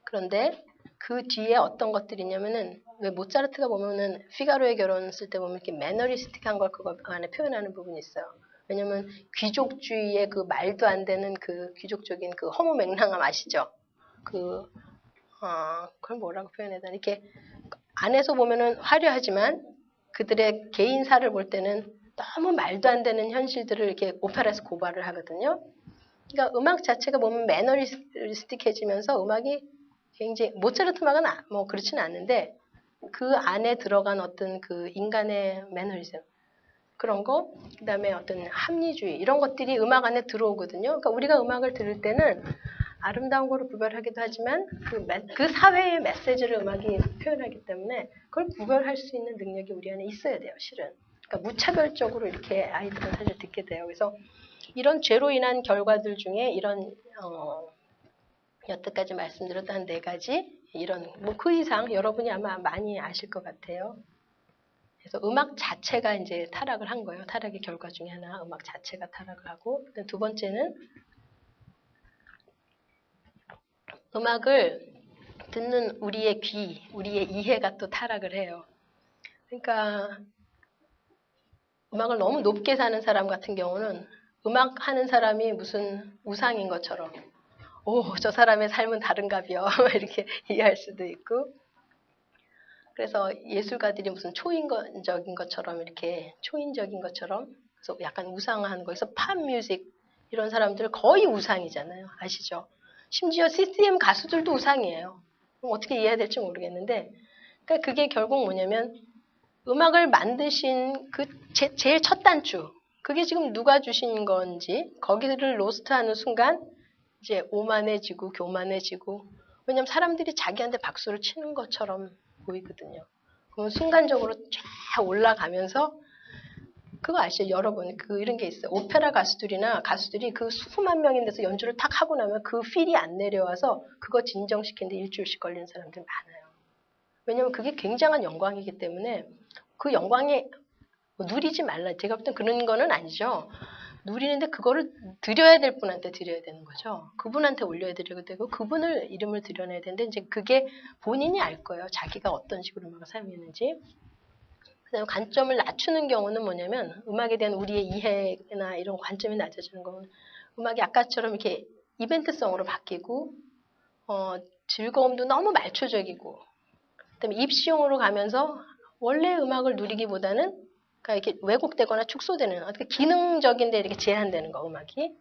그런데 그 뒤에 어떤 것들이 있냐면은 왜 모차르트가 보면은 피가로의 결혼 쓸 때 보면 이렇게 매너리스틱한 걸 그거 안에 표현하는 부분이 있어요. 왜냐면 귀족주의의 그 말도 안 되는 그 귀족적인 그 허무맹랑함 아시죠? 그걸 뭐라고 표현해야 되나? 이렇게 안에서 보면은 화려하지만 그들의 개인사를 볼 때는 너무 말도 안 되는 현실들을 이렇게 오페라에서 고발을 하거든요. 그러니까 음악 자체가 보면 매너리스틱해지면서 음악이 굉장히 모차르트 음악은 뭐 그렇지는 않은데 그 안에 들어간 어떤 그 인간의 매너리즘 그런 거, 그다음에 어떤 합리주의 이런 것들이 음악 안에 들어오거든요. 그러니까 우리가 음악을 들을 때는 아름다운 거로 구별하기도 하지만 그 사회의 메시지를 음악이 표현하기 때문에 그걸 구별할 수 있는 능력이 우리 안에 있어야 돼요, 실은. 그러니까 무차별적으로 이렇게 아이들은 사실 듣게 돼요. 그래서 이런 죄로 인한 결과들 중에 이런 여태까지 말씀드렸던 한 4가지 이런 뭐 그 이상 여러분이 아마 많이 아실 것 같아요. 그래서 음악 자체가 이제 타락을 한 거예요. 타락의 결과 중에 하나 음악 자체가 타락을 하고 두 번째는 음악을 듣는 우리의 귀, 우리의 이해가 또 타락을 해요. 그러니까 음악을 너무 높게 사는 사람 같은 경우는 음악 하는 사람이 무슨 우상인 것처럼 오, 저 사람의 삶은 다른가벼 이렇게 이해할 수도 있고 그래서 예술가들이 무슨 초인적인 것처럼 이렇게 초인적인 것처럼 그래서 약간 우상화하는 거에서 팝 뮤직 이런 사람들 거의 우상이잖아요. 아시죠? 심지어 CCM 가수들도 우상이에요. 어떻게 이해해야 될지 모르겠는데 그러니까 그게 결국 뭐냐면 음악을 만드신 그 제일 첫 단추 그게 지금 누가 주신 건지 거기를 로스트하는 순간 이제 오만해지고 교만해지고 왜냐하면 사람들이 자기한테 박수를 치는 것처럼 보이거든요. 그러면 순간적으로 쫙 올라가면서 그거 아시죠? 여러분 그 이런 게 있어요. 오페라 가수들이나 가수들이 그 수만 명인 데서 연주를 탁 하고 나면 그 필이 안 내려와서 그거 진정시키는데 일주일씩 걸리는 사람들 많아요. 왜냐하면 그게 굉장한 영광이기 때문에 그 영광에 누리지 말라. 제가 볼 땐 그런 거는 아니죠. 누리는데 그거를 드려야 될 분한테 드려야 되는 거죠. 그분한테 올려야 드려야 되고 그분을 이름을 드려내야 되는데 이제 그게 본인이 알 거예요. 자기가 어떤 식으로 음악을 사용했는지. 그다음에 관점을 낮추는 경우는 뭐냐면 음악에 대한 우리의 이해나 이런 관점이 낮아지는 거는 음악이 아까처럼 이렇게 이벤트성으로 바뀌고 즐거움도 너무 말초적이고 그다음에 입시용으로 가면서 원래 음악을 누리기보다는 그러니까 이렇게 왜곡되거나 축소되는 어떻게 기능적인데 이렇게 제한되는 거 음악이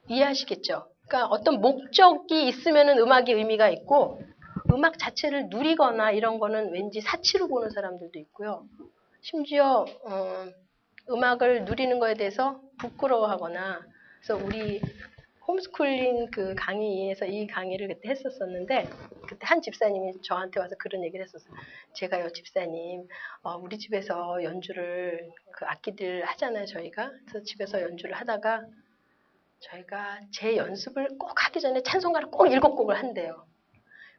이해하시겠죠? 그러니까 어떤 목적이 있으면은 음악의 의미가 있고 음악 자체를 누리거나 이런 거는 왠지 사치로 보는 사람들도 있고요. 심지어 음악을 누리는 거에 대해서 부끄러워하거나 그래서 우리 홈스쿨링 그 강의에서 이 강의를 그때 했었었는데 그때 한 집사님이 저한테 와서 그런 얘기를 했었어요. 제가요 집사님 우리 집에서 연주를 그 악기들 하잖아요 저희가. 그래서 집에서 연주를 하다가 저희가 제 연습을 꼭 하기 전에 찬송가를 꼭 7곡을 한대요.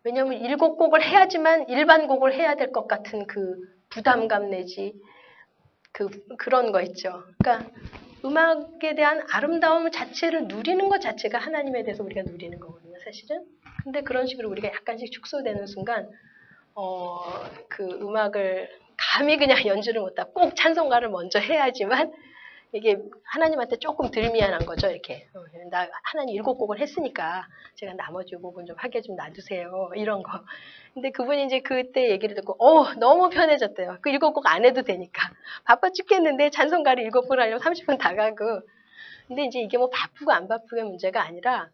왜냐하면 7곡을 해야지만 일반 곡을 해야 될 것 같은 그 부담감 내지 그런 거 있죠. 그러니까 음악에 대한 아름다움 자체를 누리는 것 자체가 하나님에 대해서 우리가 누리는 거거든요, 사실은. 근데 그런 식으로 우리가 약간씩 축소되는 순간, 그 음악을 감히 그냥 연주를 못하고 꼭 찬송가를 먼저 해야지만 이게 하나님한테 조금 덜 미안한 거죠, 이렇게. 나 하나님 7곡을 했으니까 제가 나머지 곡은 좀 하게 좀 놔두세요, 이런 거. 근데 그분이 이제 그때 얘기를 듣고, 너무 편해졌대요. 그 7곡 안 해도 되니까. 바빠 죽겠는데 찬송가를 7곡을 하려면 30분 다 가고. 근데 이제 이게 뭐 바쁘고 안 바쁘게 문제가 아니라,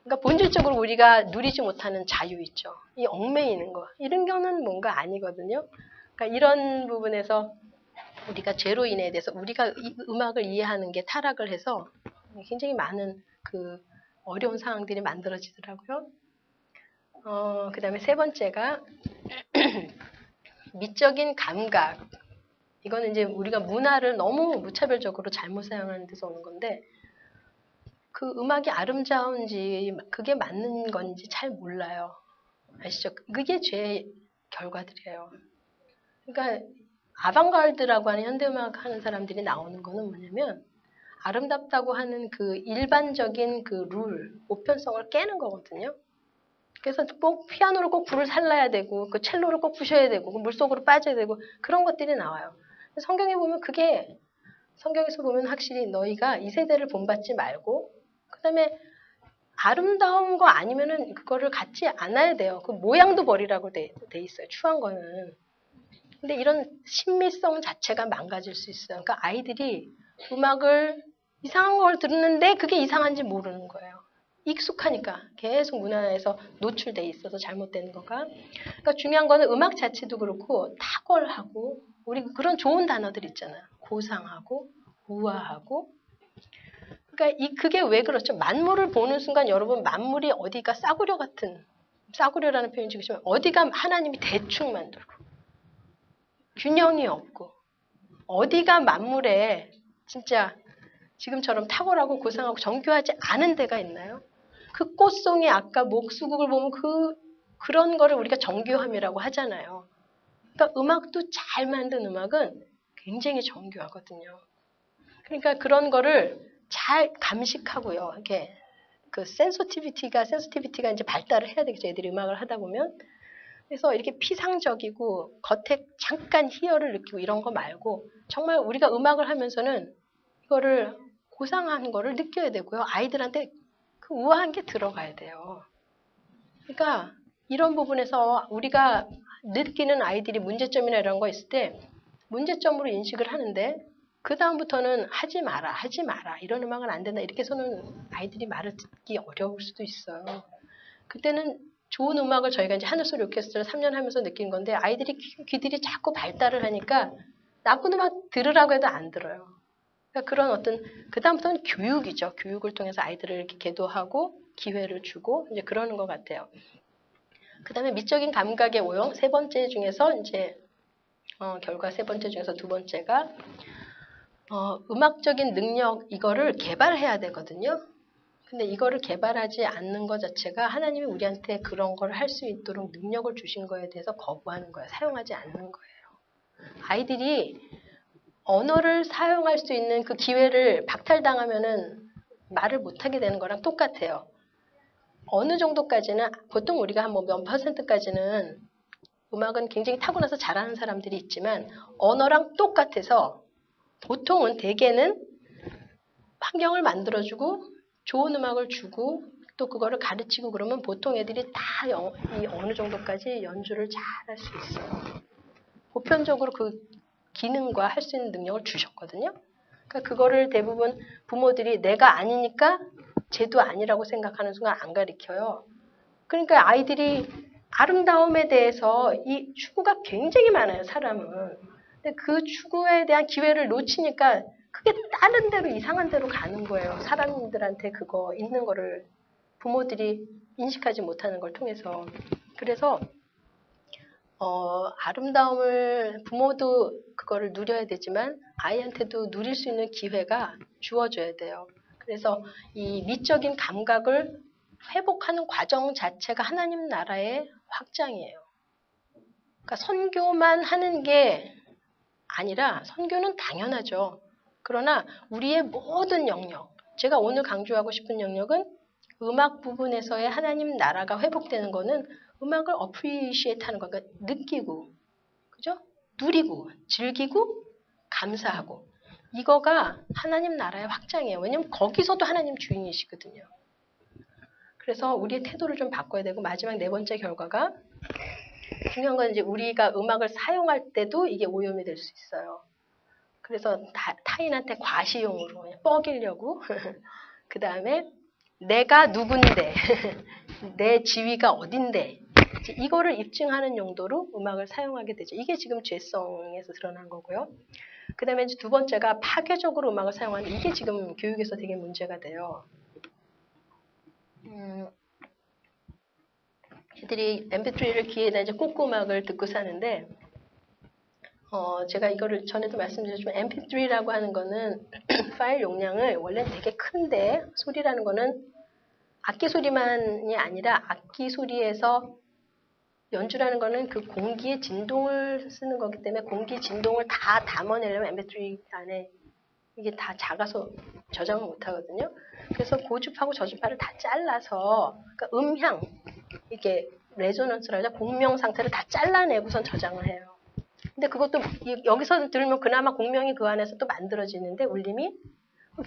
그러니까 본질적으로 우리가 누리지 못하는 자유 있죠. 이 얽매이는 거. 이런 거는 뭔가 아니거든요. 그러니까 이런 부분에서 우리가 죄로 인해 대해서 우리가 이 음악을 이해하는 게 타락을 해서 굉장히 많은 그 어려운 상황들이 만들어지더라고요. 그 다음에 세 번째가 미적인 감각. 이거는 이제 우리가 문화를 너무 무차별적으로 잘못 사용하는 데서 오는 건데 그 음악이 아름다운지 그게 맞는 건지 잘 몰라요. 아시죠? 그게 죄의 결과들이에요. 그러니까 아방가르드라고 하는 현대음악 하는 사람들이 나오는 거는 뭐냐면 아름답다고 하는 그 일반적인 그 룰, 보편성을 깨는 거거든요. 그래서 꼭 피아노를 꼭 불을 살라야 되고 그 첼로를 꼭 부셔야 되고 그 물속으로 빠져야 되고 그런 것들이 나와요. 성경에 보면 그게 성경에서 보면 확실히 너희가 이 세대를 본받지 말고 그다음에 아름다운 거 아니면은 그거를 갖지 않아야 돼요. 그 모양도 버리라고 돼 있어요. 추한 거는. 근데 이런 신미성 자체가 망가질 수 있어요. 그러니까 아이들이 음악을 이상한 걸 듣는데 그게 이상한지 모르는 거예요. 익숙하니까 계속 문화에서 노출돼 있어서 잘못되는 거가. 그러니까 중요한 거는 음악 자체도 그렇고 탁월하고 우리 그런 좋은 단어들 있잖아요. 고상하고 우아하고. 그러니까 그게 왜 그렇죠? 만물을 보는 순간 여러분 만물이 어디가 싸구려 같은 싸구려라는 표현이 지금 어디가 하나님이 대충 만들고 균형이 없고 어디가 만물에 진짜 지금처럼 탁월하고 고상하고 정교하지 않은 데가 있나요? 그 꽃송이 아까 목수국을 보면 그런 거를 우리가 정교함이라고 하잖아요. 그러니까 음악도 잘 만든 음악은 굉장히 정교하거든요. 그러니까 그런 거를 잘 감식하고요. 이게 그 센시티비티가 이제 발달을 해야 되겠죠. 애들이 음악을 하다 보면. 그래서 이렇게 피상적이고 겉에 잠깐 희열을 느끼고 이런 거 말고 정말 우리가 음악을 하면서는 이거를 고상한 거를 느껴야 되고요. 아이들한테 그 우아한 게 들어가야 돼요. 그러니까 이런 부분에서 우리가 느끼는 아이들이 문제점이나 이런 거 있을 때 문제점으로 인식을 하는데 그 다음부터는 하지 마라 이런 음악은 안 된다 이렇게 해서는 아이들이 말을 듣기 어려울 수도 있어요. 그때는 좋은 음악을 저희가 이제 하늘소리 오케스트라 3년 하면서 느낀 건데 아이들이 귀들이 자꾸 발달을 하니까 나쁜 음악 들으라고 해도 안 들어요. 그러니까 그런 어떤 그 다음부터는 교육이죠. 교육을 통해서 아이들을 이렇게 계도하고 기회를 주고 이제 그러는 것 같아요. 그 다음에 미적인 감각의 오용 세 번째 중에서 이제 결과 세 번째 중에서 두 번째가 음악적인 능력 이거를 개발해야 되거든요. 근데 이거를 개발하지 않는 것 자체가 하나님이 우리한테 그런 걸 할 수 있도록 능력을 주신 거에 대해서 거부하는 거예요. 사용하지 않는 거예요. 아이들이 언어를 사용할 수 있는 그 기회를 박탈당하면은 말을 못하게 되는 거랑 똑같아요. 어느 정도까지는 보통 우리가 한 몇 %까지는 음악은 굉장히 타고나서 잘하는 사람들이 있지만 언어랑 똑같아서 보통은 대개는 환경을 만들어주고 좋은 음악을 주고 또 그거를 가르치고 그러면 보통 애들이 다 이 어느 정도까지 연주를 잘 할 수 있어요. 보편적으로 그 기능과 할 수 있는 능력을 주셨거든요. 그러니까 그거를 대부분 부모들이 내가 아니니까 쟤도 아니라고 생각하는 순간 안 가르쳐요. 그러니까 아이들이 아름다움에 대해서 이 추구가 굉장히 많아요, 사람은. 근데 그 추구에 대한 기회를 놓치니까 그게 다른 데로 이상한 데로 가는 거예요. 사람들한테 그거 있는 거를 부모들이 인식하지 못하는 걸 통해서. 그래서 아름다움을 부모도 그거를 누려야 되지만 아이한테도 누릴 수 있는 기회가 주어져야 돼요. 그래서 이 미적인 감각을 회복하는 과정 자체가 하나님 나라의 확장이에요. 그러니까 선교만 하는 게 아니라 선교는 당연하죠. 그러나 우리의 모든 영역, 제가 오늘 강조하고 싶은 영역은 음악 부분에서의 하나님 나라가 회복되는 거는 음악을 어프리시에이트 하는 거, 그러니까 느끼고, 그죠? 누리고, 즐기고, 감사하고. 이거가 하나님 나라의 확장이에요. 왜냐면 거기서도 하나님 주인이시거든요. 그래서 우리의 태도를 좀 바꿔야 되고, 마지막 네 번째 결과가 중요한 건 이제 우리가 음악을 사용할 때도 이게 오염이 될 수 있어요. 그래서 타인한테 과시용으로 그냥 뻐기려고 그 다음에 내가 누군데 내 지위가 어딘데 이거를 입증하는 용도로 음악을 사용하게 되죠. 이게 지금 죄성에서 드러난 거고요. 그 다음에 두 번째가 파괴적으로 음악을 사용하는 이게 지금 교육에서 되게 문제가 돼요. 애들이 MP3를 귀에다 이제 꽂고 음악을 듣고 사는데 제가 이거를 전에도 말씀드렸지만 MP3라고 하는 거는 파일 용량을 원래 되게 큰데 소리라는 거는 악기 소리만이 아니라 악기 소리에서 연주라는 거는 그 공기의 진동을 쓰는 거기 때문에 공기 진동을 다 담아내려면 MP3 안에 이게 다 작아서 저장을 못 하거든요. 그래서 고주파하고 저주파를 다 잘라서 그러니까 음향 이게 레조넌스라고 하죠. 공명 상태를 다 잘라내고선 저장을 해요. 근데 그것도 여기서 들으면 그나마 공명이 그 안에서 또 만들어지는데 울림이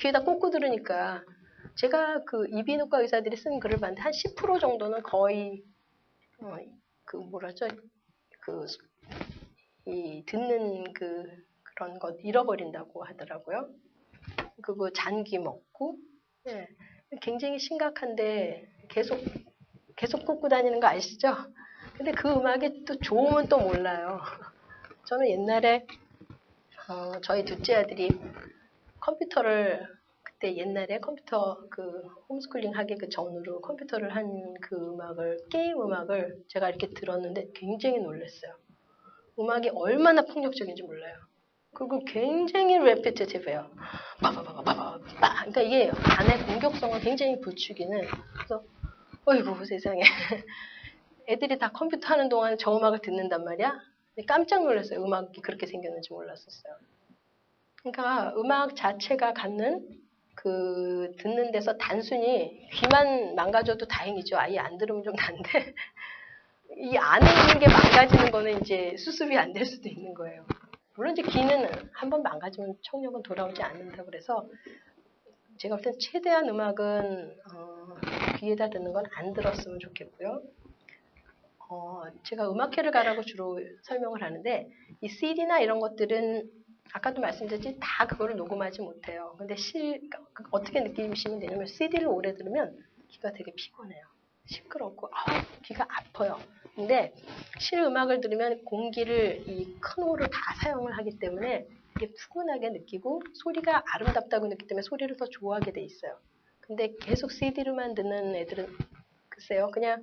귀에다 꽂고 들으니까 제가 그 이비인후과 의사들이 쓴 글을 봤는데 한 10% 정도는 거의 그 뭐라죠 이 듣는 그런 것 잃어버린다고 하더라고요. 그거 잔귀 먹고 예. 굉장히 심각한데 계속 꽂고 다니는 거 아시죠? 근데 그 음악이 또 좋으면 또 몰라요. 저는 옛날에 저희 둘째 아들이 컴퓨터를 그때 옛날에 컴퓨터 그 홈스쿨링 하기 그 전으로 컴퓨터를 한 그 음악을 게임 음악을 제가 이렇게 들었는데 굉장히 놀랐어요. 음악이 얼마나 폭력적인지 몰라요. 그리고 굉장히 레피티티브해요. 빠바바바바바. 그러니까 이게 안에 공격성을 굉장히 부추기는. 그래서 어이구 세상에. 애들이 다 컴퓨터 하는 동안 저 음악을 듣는단 말이야. 깜짝 놀랐어요. 음악이 그렇게 생겼는지 몰랐었어요. 그러니까 음악 자체가 갖는 그 듣는 데서 단순히 귀만 망가져도 다행이죠. 아예 안 들으면 좀 난데 이 안에 있는 게 망가지는 거는 이제 수습이 안 될 수도 있는 거예요. 물론 이제 귀는 한번 망가지면 청력은 돌아오지 않는다 그래서 제가 볼 땐 최대한 음악은 귀에다 듣는 건 안 들었으면 좋겠고요. 제가 음악회를 가라고 주로 설명을 하는데 이 CD나 이런 것들은 아까도 말씀드렸지 다 그거를 녹음하지 못해요. 근데 어떻게 느끼시면 되냐면 CD를 오래 들으면 귀가 되게 피곤해요. 시끄럽고 귀가 아파요. 근데 실음악을 들으면 공기를 이 큰 홀을 다 사용을 하기 때문에 되게 푸근하게 느끼고 소리가 아름답다고 느끼기 때문에 소리를 더 좋아하게 돼 있어요. 근데 계속 CD로만 듣는 애들은 글쎄요. 그냥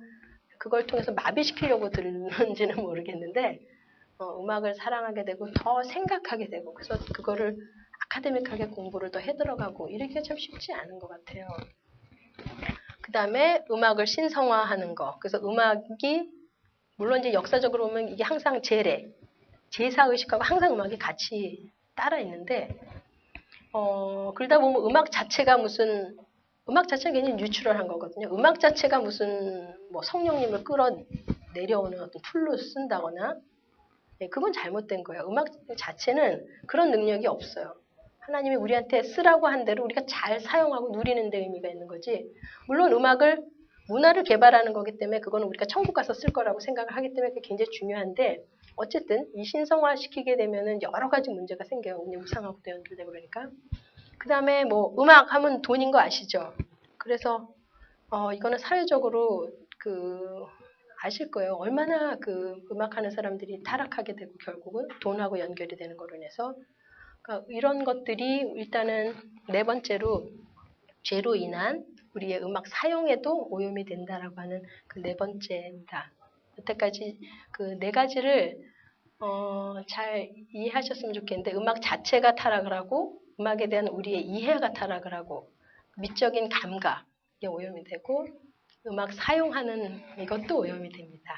그걸 통해서 마비시키려고 듣는지는 모르겠는데 음악을 사랑하게 되고 더 생각하게 되고 그래서 그거를 아카데믹하게 공부를 더 해들어가고 이렇게 참 쉽지 않은 것 같아요. 그 다음에 음악을 신성화하는 거. 그래서 음악이 물론 이제 역사적으로 보면 이게 항상 제사의식하고 항상 음악이 같이 따라 있는데 그러다 보면 음악 자체가 굉장히 뉴트럴한 거거든요. 음악 자체가 무슨 뭐 성령님을 끌어내려오는 어떤 툴로 쓴다거나 그건 잘못된 거예요. 음악 자체는 그런 능력이 없어요. 하나님이 우리한테 쓰라고 한 대로 우리가 잘 사용하고 누리는 데 의미가 있는 거지. 물론 문화를 개발하는 거기 때문에 그건 우리가 천국 가서 쓸 거라고 생각을 하기 때문에 그게 굉장히 중요한데 어쨌든 이 신성화시키게 되면은 여러 가지 문제가 생겨요. 그냥 우상하고도 연결되고 그러니까. 그 다음에 뭐 음악 하면 돈인 거 아시죠? 그래서 이거는 사회적으로 아실 거예요. 얼마나 음악하는 사람들이 타락하게 되고 결국은 돈하고 연결이 되는 거로 인해서 그러니까 이런 것들이 일단은 네 번째로 죄로 인한 우리의 음악 사용에도 오염이 된다라고 하는 그 네 번째입니다. 여태까지 그 네 가지를 잘 이해하셨으면 좋겠는데 음악 자체가 타락을 하고 음악에 대한 우리의 이해가 타락을 하고 미적인 감각이 오염이 되고 음악 사용하는 이것도 오염이 됩니다.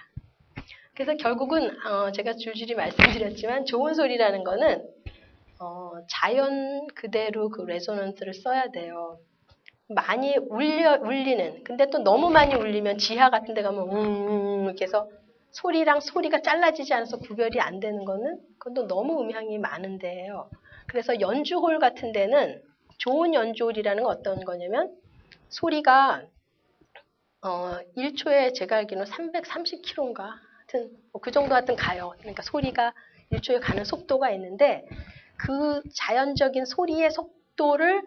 그래서 결국은 제가 줄줄이 말씀드렸지만 좋은 소리라는 거는 자연 그대로 그 레소넌스를 써야 돼요. 많이 울리는 근데 또 너무 많이 울리면 지하 같은 데 가면 이렇게 해서 소리랑 소리가 잘라지지 않아서 구별이 안 되는 거는 그건 또 너무 음향이 많은데요. 그래서 연주홀 같은 데는 좋은 연주홀이라는 건 어떤 거냐면 소리가 1초에 제가 알기로는 330km인가 하여튼 그 정도 하여튼 가요. 그러니까 소리가 1초에 가는 속도가 있는데 그 자연적인 소리의 속도를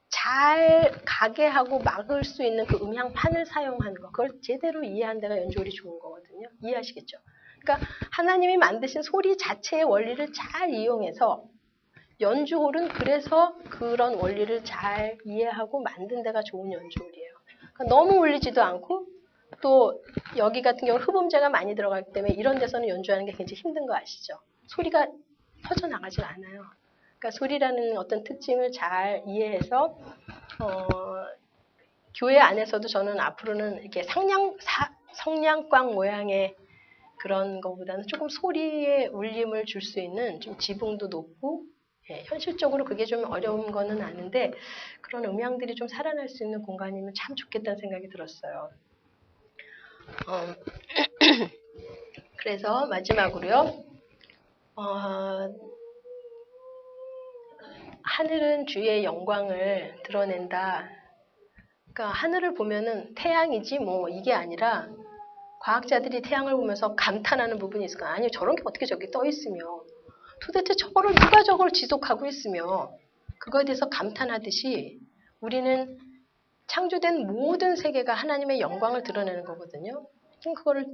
잘 가게 하고 막을 수 있는 그 음향판을 사용하는 거. 그걸 제대로 이해한 데가 연주홀이 좋은 거거든요. 이해하시겠죠? 그러니까 하나님이 만드신 소리 자체의 원리를 잘 이용해서 연주홀은 그래서 그런 원리를 잘 이해하고 만든 데가 좋은 연주홀이에요. 그러니까 너무 울리지도 않고 또 여기 같은 경우 흡음재가 많이 들어가기 때문에 이런 데서는 연주하는 게 굉장히 힘든 거 아시죠? 소리가 퍼져나가질 않아요. 그러니까 소리라는 어떤 특징을 잘 이해해서 교회 안에서도 저는 앞으로는 이렇게 성냥광 모양의 그런 것보다는 조금 소리에 울림을 줄 수 있는 좀 지붕도 높고 현실적으로 그게 좀 어려운 거는 아는데 그런 음향들이 좀 살아날 수 있는 공간이면 참 좋겠다는 생각이 들었어요. 그래서 마지막으로요. 하늘은 주의 영광을 드러낸다. 그러니까 하늘을 보면은 태양이지 뭐 이게 아니라 과학자들이 태양을 보면서 감탄하는 부분이 있을까? 아니 저런 게 어떻게 저기 떠 있으며 도대체 저거를 누가 저걸 지속하고 있으며 그거에 대해서 감탄하듯이 우리는 창조된 모든 세계가 하나님의 영광을 드러내는 거거든요. 그거를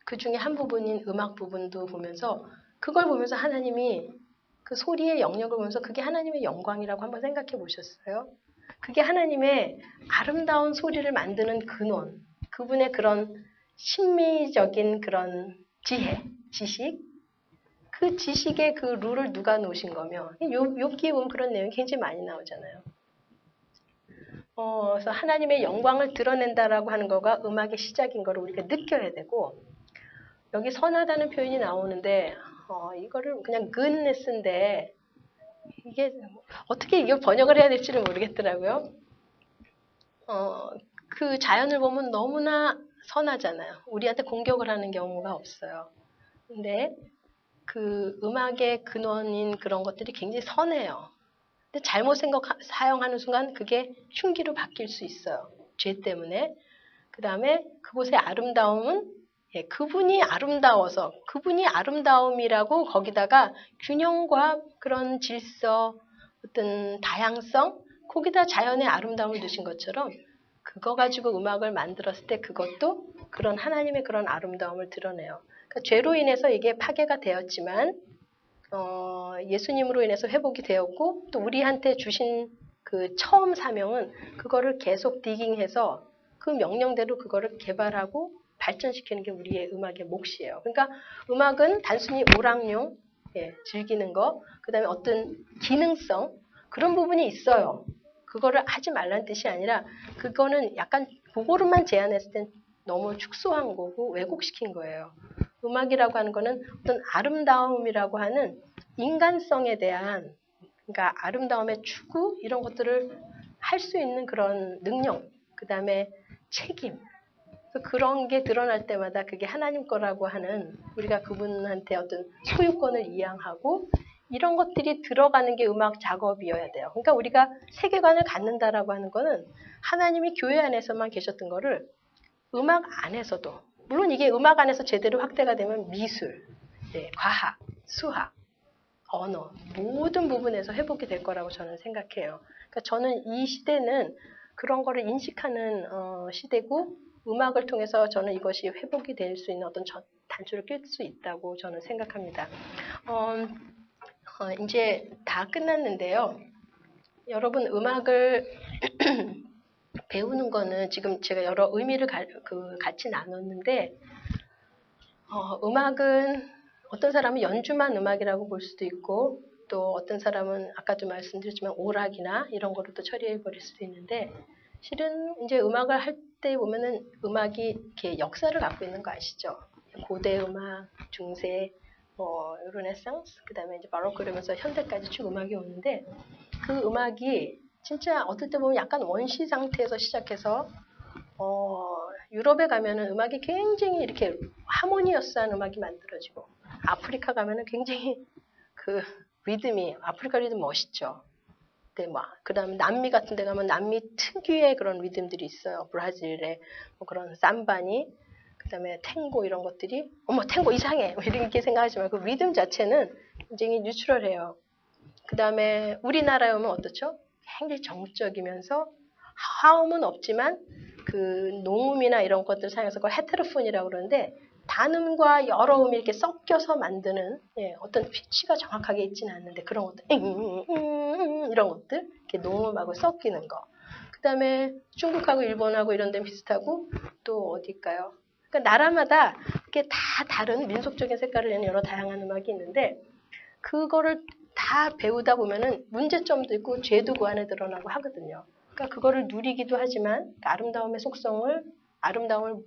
그 중에 한 부분인 음악 부분도 보면서 그걸 보면서 하나님이 그 소리의 영역을 보면서 그게 하나님의 영광이라고 한번 생각해 보셨어요? 그게 하나님의 아름다운 소리를 만드는 근원, 그분의 그런 심미적인 그런 지식, 그 지식의 그 룰을 누가 놓으신 거며 욥기에 보면 그런 내용이 굉장히 많이 나오잖아요. 그래서 하나님의 영광을 드러낸다라고 하는 거가 음악의 시작인 거를 우리가 느껴야 되고, 여기 선하다는 표현이 나오는데 이거를 그냥 goodness인데 이게 어떻게 이걸 번역을 해야 될지를 모르겠더라고요. 그 자연을 보면 너무나 선하잖아요. 우리한테 공격을 하는 경우가 없어요. 근데 그 음악의 근원인 그런 것들이 굉장히 선해요. 근데 잘못 사용하는 순간 그게 흉기로 바뀔 수 있어요. 죄 때문에. 그 다음에 그곳의 아름다움은 그분이 아름다워서 그분이 아름다움이라고 거기다가 균형과 그런 질서, 어떤 다양성, 거기다 자연의 아름다움을 두신 것처럼 그거 가지고 음악을 만들었을 때 그것도 그런 하나님의 그런 아름다움을 드러내요. 그러니까 죄로 인해서 이게 파괴가 되었지만 예수님으로 인해서 회복이 되었고 또 우리한테 주신 그 처음 사명은 그거를 계속 디깅해서 그 명령대로 그거를 개발하고 발전시키는 게 우리의 음악의 몫이에요. 그러니까 음악은 단순히 오락용, 즐기는 거, 그 다음에 어떤 기능성 그런 부분이 있어요. 그거를 하지 말라는 뜻이 아니라 그거는 약간 그거로만 제한했을 땐 너무 축소한 거고 왜곡시킨 거예요. 음악이라고 하는 거는 어떤 아름다움이라고 하는 인간성에 대한, 그러니까 아름다움의 추구 이런 것들을 할 수 있는 그런 능력, 그 다음에 책임, 그런 게 드러날 때마다 그게 하나님 거라고 하는 우리가 그분한테 어떤 소유권을 이양하고 이런 것들이 들어가는 게 음악 작업이어야 돼요. 그러니까 우리가 세계관을 갖는다라고 하는 거는 하나님이 교회 안에서만 계셨던 거를 음악 안에서도, 물론 이게 음악 안에서 제대로 확대가 되면 미술, 과학, 수학, 언어 모든 부분에서 회복이 될 거라고 저는 생각해요. 그러니까 저는 이 시대는 그런 거를 인식하는 시대고 음악을 통해서 저는 이것이 회복이 될 수 있는 어떤 단추를 낄 수 있다고 저는 생각합니다. 이제 다 끝났는데요. 여러분 음악을 배우는 거는 지금 제가 여러 의미를 같이 나눴는데 음악은 어떤 사람은 연주만 음악이라고 볼 수도 있고 또 어떤 사람은 아까도 말씀드렸지만 오락이나 이런 거로도 처리해 버릴 수도 있는데 실은 이제 음악을 할 때 보면은 음악이 이렇게 역사를 갖고 있는 거 아시죠? 고대 음악, 중세, 르네상스, 그다음에 이제 바로크 그러면서 현대까지 쭉 음악이 오는데 그 음악이 진짜 어떨 때 보면 약간 원시 상태에서 시작해서 유럽에 가면은 음악이 굉장히 이렇게 하모니어스한 음악이 만들어지고 아프리카 가면은 굉장히 그 리듬이 아프리카 리듬 멋있죠. 네, 그다음에 남미 같은 데 가면 남미 특유의 그런 리듬들이 있어요. 브라질의 뭐 그런 삼바니, 그다음에 탱고 이런 것들이 어머 탱고 이상해 이렇게 생각하지만 그 리듬 자체는 굉장히 뉴트럴해요. 그다음에 우리나라에 오면 어떻죠? 굉장히 정적이면서 화음은 없지만 그 농음이나 이런 것들 사용해서 그걸 헤테로폰이라고 그러는데 단음과 여러 음이 이렇게 섞여서 만드는 어떤 피치가 정확하게 있지는 않는데 그런 것들 이런 것들 이렇게 농음하고 섞이는 거. 그다음에 중국하고 일본하고 이런 데는 비슷하고 또 어딜까요? 그러니까 나라마다 이렇게 다 다른 민속적인 색깔을 내는 여러 다양한 음악이 있는데 그거를 다 배우다 보면은 문제점도 있고 죄도 그 안에 드러나고 하거든요. 그러니까 그거를 누리기도 하지만 아름다움을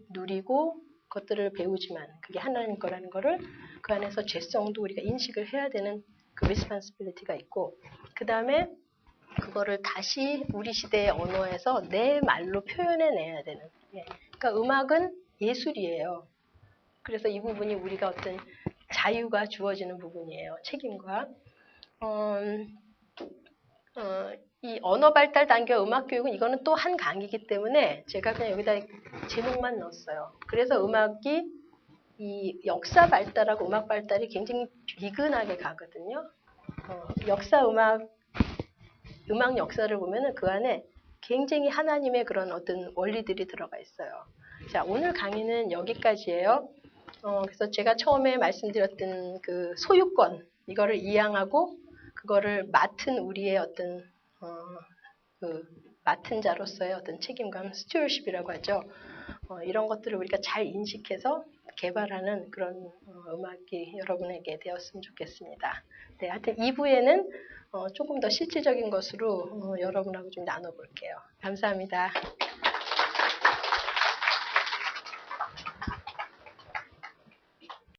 누리고 것들을 배우지만 그게 하나님 거라는 거를 그 안에서 죄성도 우리가 인식을 해야 되는 그 responsibility가 있고 그 다음에 그거를 다시 우리 시대의 언어에서 내 말로 표현해내야 되는. 그러니까 음악은 예술이에요. 그래서 이 부분이 우리가 어떤 자유가 주어지는 부분이에요. 책임과. 이 언어 발달 단계와 음악 교육은 이거는 또 한 강의이기 때문에 제가 그냥 여기다 제목만 넣었어요. 그래서 음악이 이 역사 발달하고 음악 발달이 굉장히 비근하게 가거든요. 역사 음악 역사를 보면은 그 안에 굉장히 하나님의 그런 어떤 원리들이 들어가 있어요. 자, 오늘 강의는 여기까지예요. 그래서 제가 처음에 말씀드렸던 그 소유권, 이거를 이양하고, 그거를 맡은 우리의 어떤, 그 맡은 자로서의 어떤 책임감, 스튜어십이라고 하죠. 이런 것들을 우리가 잘 인식해서 개발하는 그런 음악이 여러분에게 되었으면 좋겠습니다. 네, 하여튼 2부에는 조금 더 실질적인 것으로 여러분하고 좀 나눠볼게요. 감사합니다.